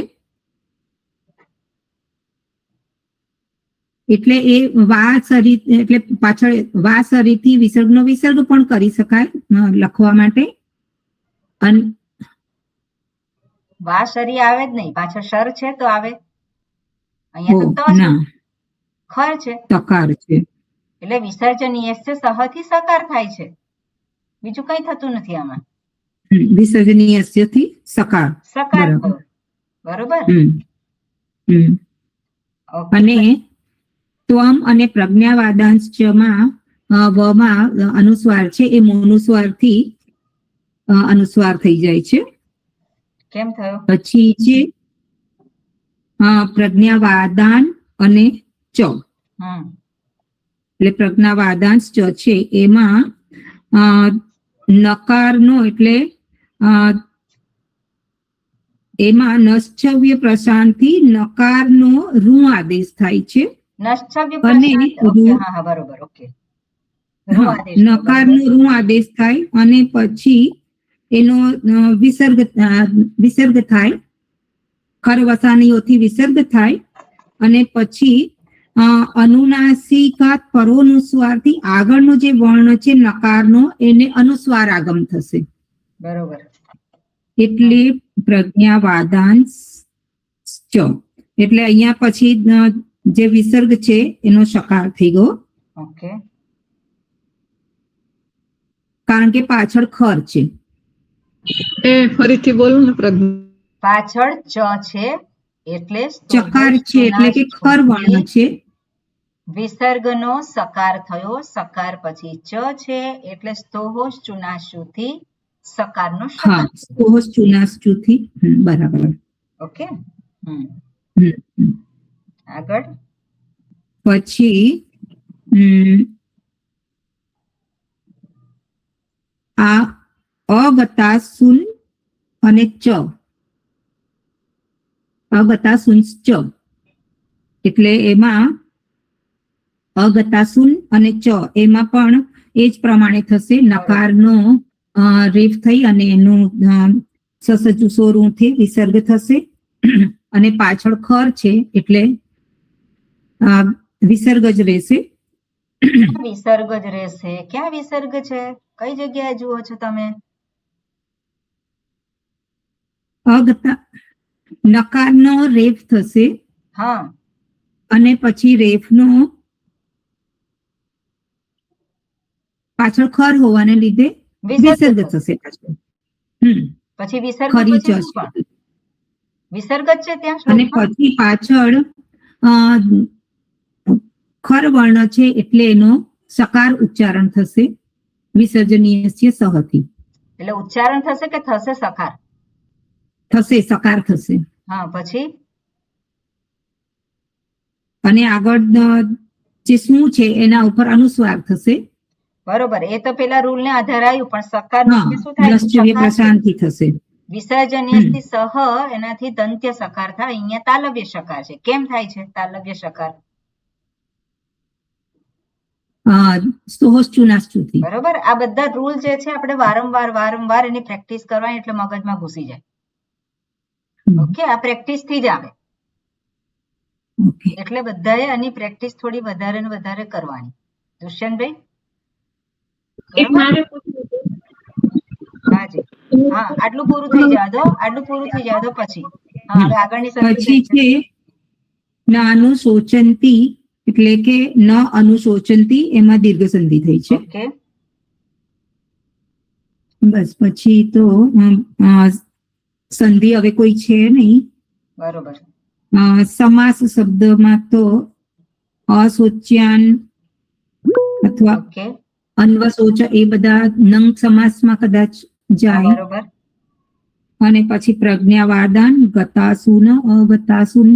એટલે એ વાસરી એટલે પાછળ વાસરીથી વિસર્ગનો વિસર્ગ પણ કરી શકાય લખવા માટે. અને વાસરી આવે જ નહીં, પાછળ શર છે તો આવે. અહીંયા તો ના, ખર છે, તકાર છે એટલે વિસર્જનીય છે, સહથી સકાર થાય છે, બીજું કઈ થતું નથી આમાં. વિસર્જનીય થી સકાર થયો. બરોબર. અને ત્વમ અને પ્રજ્ઞાવાદાંશમાં વમાં અનુસ્વાર છે એ મોનુસ્વાર થી અનુસ્વાર થઈ જાય છે. કેમ થયો? પછી છે પ્રજ્ઞાવાદાન અને ચ, એટલે પ્રજ્ઞાવાદાંશ ચ છે એમાં નકારનો એટલે એમાં નશ્ચવ્ય પ્રશાંતથી નકારનો ઋ આદેશ થાય છે. નકારનો ઋ આદેશ થાય અને પછી એનો વિસર્ગ થાય, ખર વસાનીઓથી વિસર્ગ થાય અને પછી અનુનાસિકાત પરોનુસ્વારથી આગળનો જે વર્ણ છે નકારનો એને અનુસ્વાર આગમ થશે. બરોબર. એટલે પ્રજ્ઞાવાદાંશ ચ, એટલે અહીંયા પછી જે વિસર્ગ છે એનો સકાર થઈ ગયો. ઓકે. કારણ કે પાછળ ખર છે. એ ફરીથી બોલો ને. પાછળ ચ છે એટલે ચકાર છે એટલે કે ખર વર્ણ છે. વિસર્ગનો સકાર થયો, સકાર પછી ચ છે એટલે સ્તોહોશ ચુનાશુથી સકારનો હા, સ્તોહોશ ચુનાશુથી. બરાબર. ઓકે. આગળ પછી આ અગતાસુન અને ચ, અગતાસુન ચ એટલે એમાં અગતાસુન અને ચ એમાં પણ એ જ પ્રમાણે થશે. નકારનો રેફ થઈ અને એનું સસજુ સોરુંથી વિસર્ગ થશે અને પાછળ ખર છે એટલે વિસર્ગ જ રહેશે. વિસર્ગ જ રહેશે. ક્યાં વિસર્ગ છે? કઈ જગ્યાએ જુઓ છો તમે? નકારનો રેફ થશે. હા. અને પછી રેફનો પાછળ ખર હોવાને લીધે વિસર્ગ થશે. પછી વિસર્ગ ખરી પછી શું? વિસર્ગ જ છે ત્યાં. અને પછી પાછળ ખર વર્ણ છે એટલે એનો સકાર ઉચ્ચારણ થશે વિસર્જનીય સહથી. એટલે ઉચ્ચારણ થશે કે થશે સકાર? થશે, સકાર થશે. હા. પછી અને આગળ જે શું છે એના ઉપર અનુસ્વાર થશે. બરોબર. એ તો પેલા રૂલ ને આધારે આવ્યું, પણ સકાર શું થાય? પ્રશાંતિ થશે. વિસર્જનીય સહ એનાથી દંત્ય સકાર થાય. અહીંયા તાલવ્ય સકાર છે. કેમ થાય છે તાલવ્ય સકાર? બરોબર. આ બધા રૂલ જે છે આપણે વારંવાર એની પ્રેક્ટિસ કરવાની એટલે મગજમાં ઘૂસી જાય. ઓકે. આ પ્રેક્ટિસ થી જ આવે એટલે બધાએ આની પ્રેક્ટિસ થોડી વધારે ને વધારે કરવાની. દુષ્યંતભાઈ? હાજી. હા, આટલું પૂરું થઈ જવા દો, પછી હવે આગળની પછી છે નાનુશોચંતી એટલે કે ન અનુશોચંતી, એમાં દીર્ઘ સંધિ થઈ છે. ઓકે. બસ પછી તો સંધિ હવે કોઈ છે નહીં. બરોબર. સમાસ શબ્દમાં તો અસોચ્યાન અથવા અન્વસોચ એ બધા નંગ સમાસમાં કદાચ જાય. બરોબર. અને પછી પ્રજ્ઞાવાદાન, ગતાસુન, અગતાસુન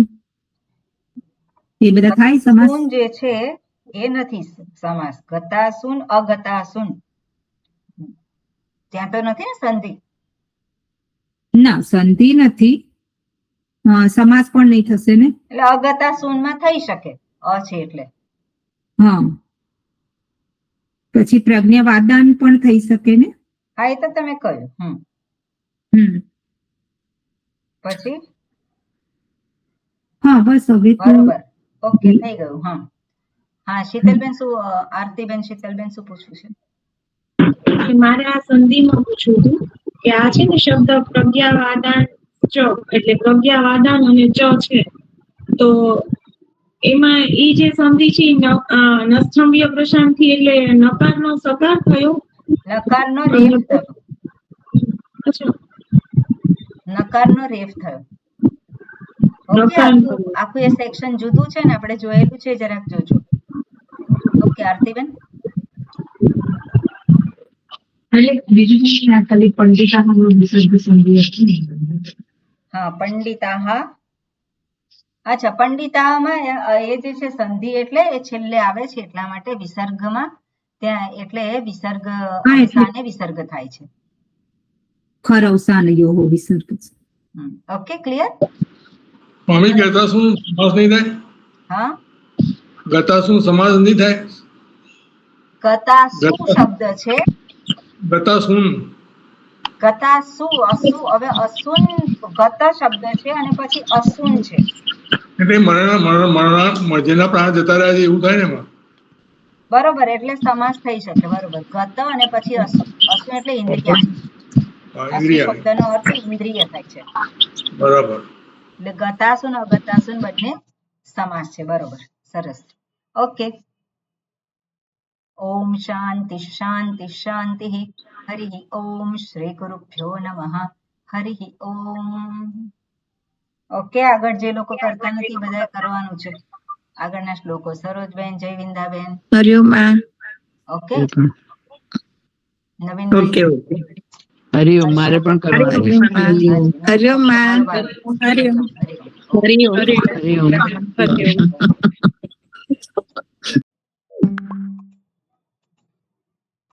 એ બધા થાય સમાસ. જે છે એ નથી સમાસ. ગતાસુન અગતાસુન ત્યાં તો નથી ને સંધિ. ના સંધિ નથી. સમાસ પણ નહીં થશે ને. એટલે અગતાસુન માં થઈ શકે, અ છે એટલે. હા પછી પ્રજ્ઞાવાદાન પણ થઈ શકે ને. હા એ તો તમે કહ્યું. પછી હા બસ હવે તો બરોબર. ઓકે થઈ ગયું. હા શીતલબેન શું આરતીબેન શીતલબેન શું પૂછવું છે? મારે આ સંધિમાં પૂછવું હતું કે આ છે ને શબ્દ પ્રજ્ઞાવાદાન ચ એટલે પ્રજ્ઞાવાદાન અને ચ છે, તો એમાં એ જે સંધિ છે નસ્તંભ્ય પ્રશાંતિ એટલે નકારનો સકાર થયો. નકારનો રેફ થયો. અચ્છા, નકારનો રેફ થયો. ઓકે, આખું એ સેક્શન જુદું છે ને, આપણે જોયેલું છે, જરાક જોજો. ઓકે આરતીબેન. એટલે બીજું ખાલી પંડિતાનો વિસર્ગ સંધિ હતી. હા પંડિતાહા. અચ્છા પંડિતામાં એ જે છે સંધિ એટલે એ છેલ્લે આવે છે એટલા માટે વિસર્ગમાં ત્યાં એટલે વિસર્ગ અવસાને વિસર્ગ થાય છે. ખરવસાન યોહો વિસર્ગ. Okay clear. સ્વામી ગતા શું સમાસ નહીં થાય? હા ગતા શું સમાસ નહીં થાય? ગતાસુ શબ્દ છે. ગતાસુન ગતાસુ અસુ. હવે અસુન ગત શબ્દ છે અને પછી અસુન છે એટલે મરજેના પ્રાણ જતા રહ્યા છે એવું થાય ને એમાં. બરોબર, એટલે સમાસ થઈ શકે. બરોબર, ગત અને પછી અસુ. અસુ એટલે ઇન્દ્રિય. અસુ શબ્દનો અર્થ ઇન્દ્રિય થાય છે. બરાબર. એટલે ગતાસુન અગતાસુન બંને સમાસ છે. બરોબર, સરસ. ઓકે. ઓમ શાંતિ શાંતિ શાંતિ. હરિ ઓમ શ્રી ગુરુભ્યો નમઃ. હરિ ઓમ. ઓકે, આગળ જે લોકો કરતા નથી બધા કરવાનું છે. આગળના શ્લોકો સરોજબેન, જયવિંદાબેન. હરિઓમ. ઓકે નવીન. ઓકે હરિઓમ. મારે પણ કરવાનું. હરિઓમ. હરિઓમ. હરિઓમ. હરિઓમ.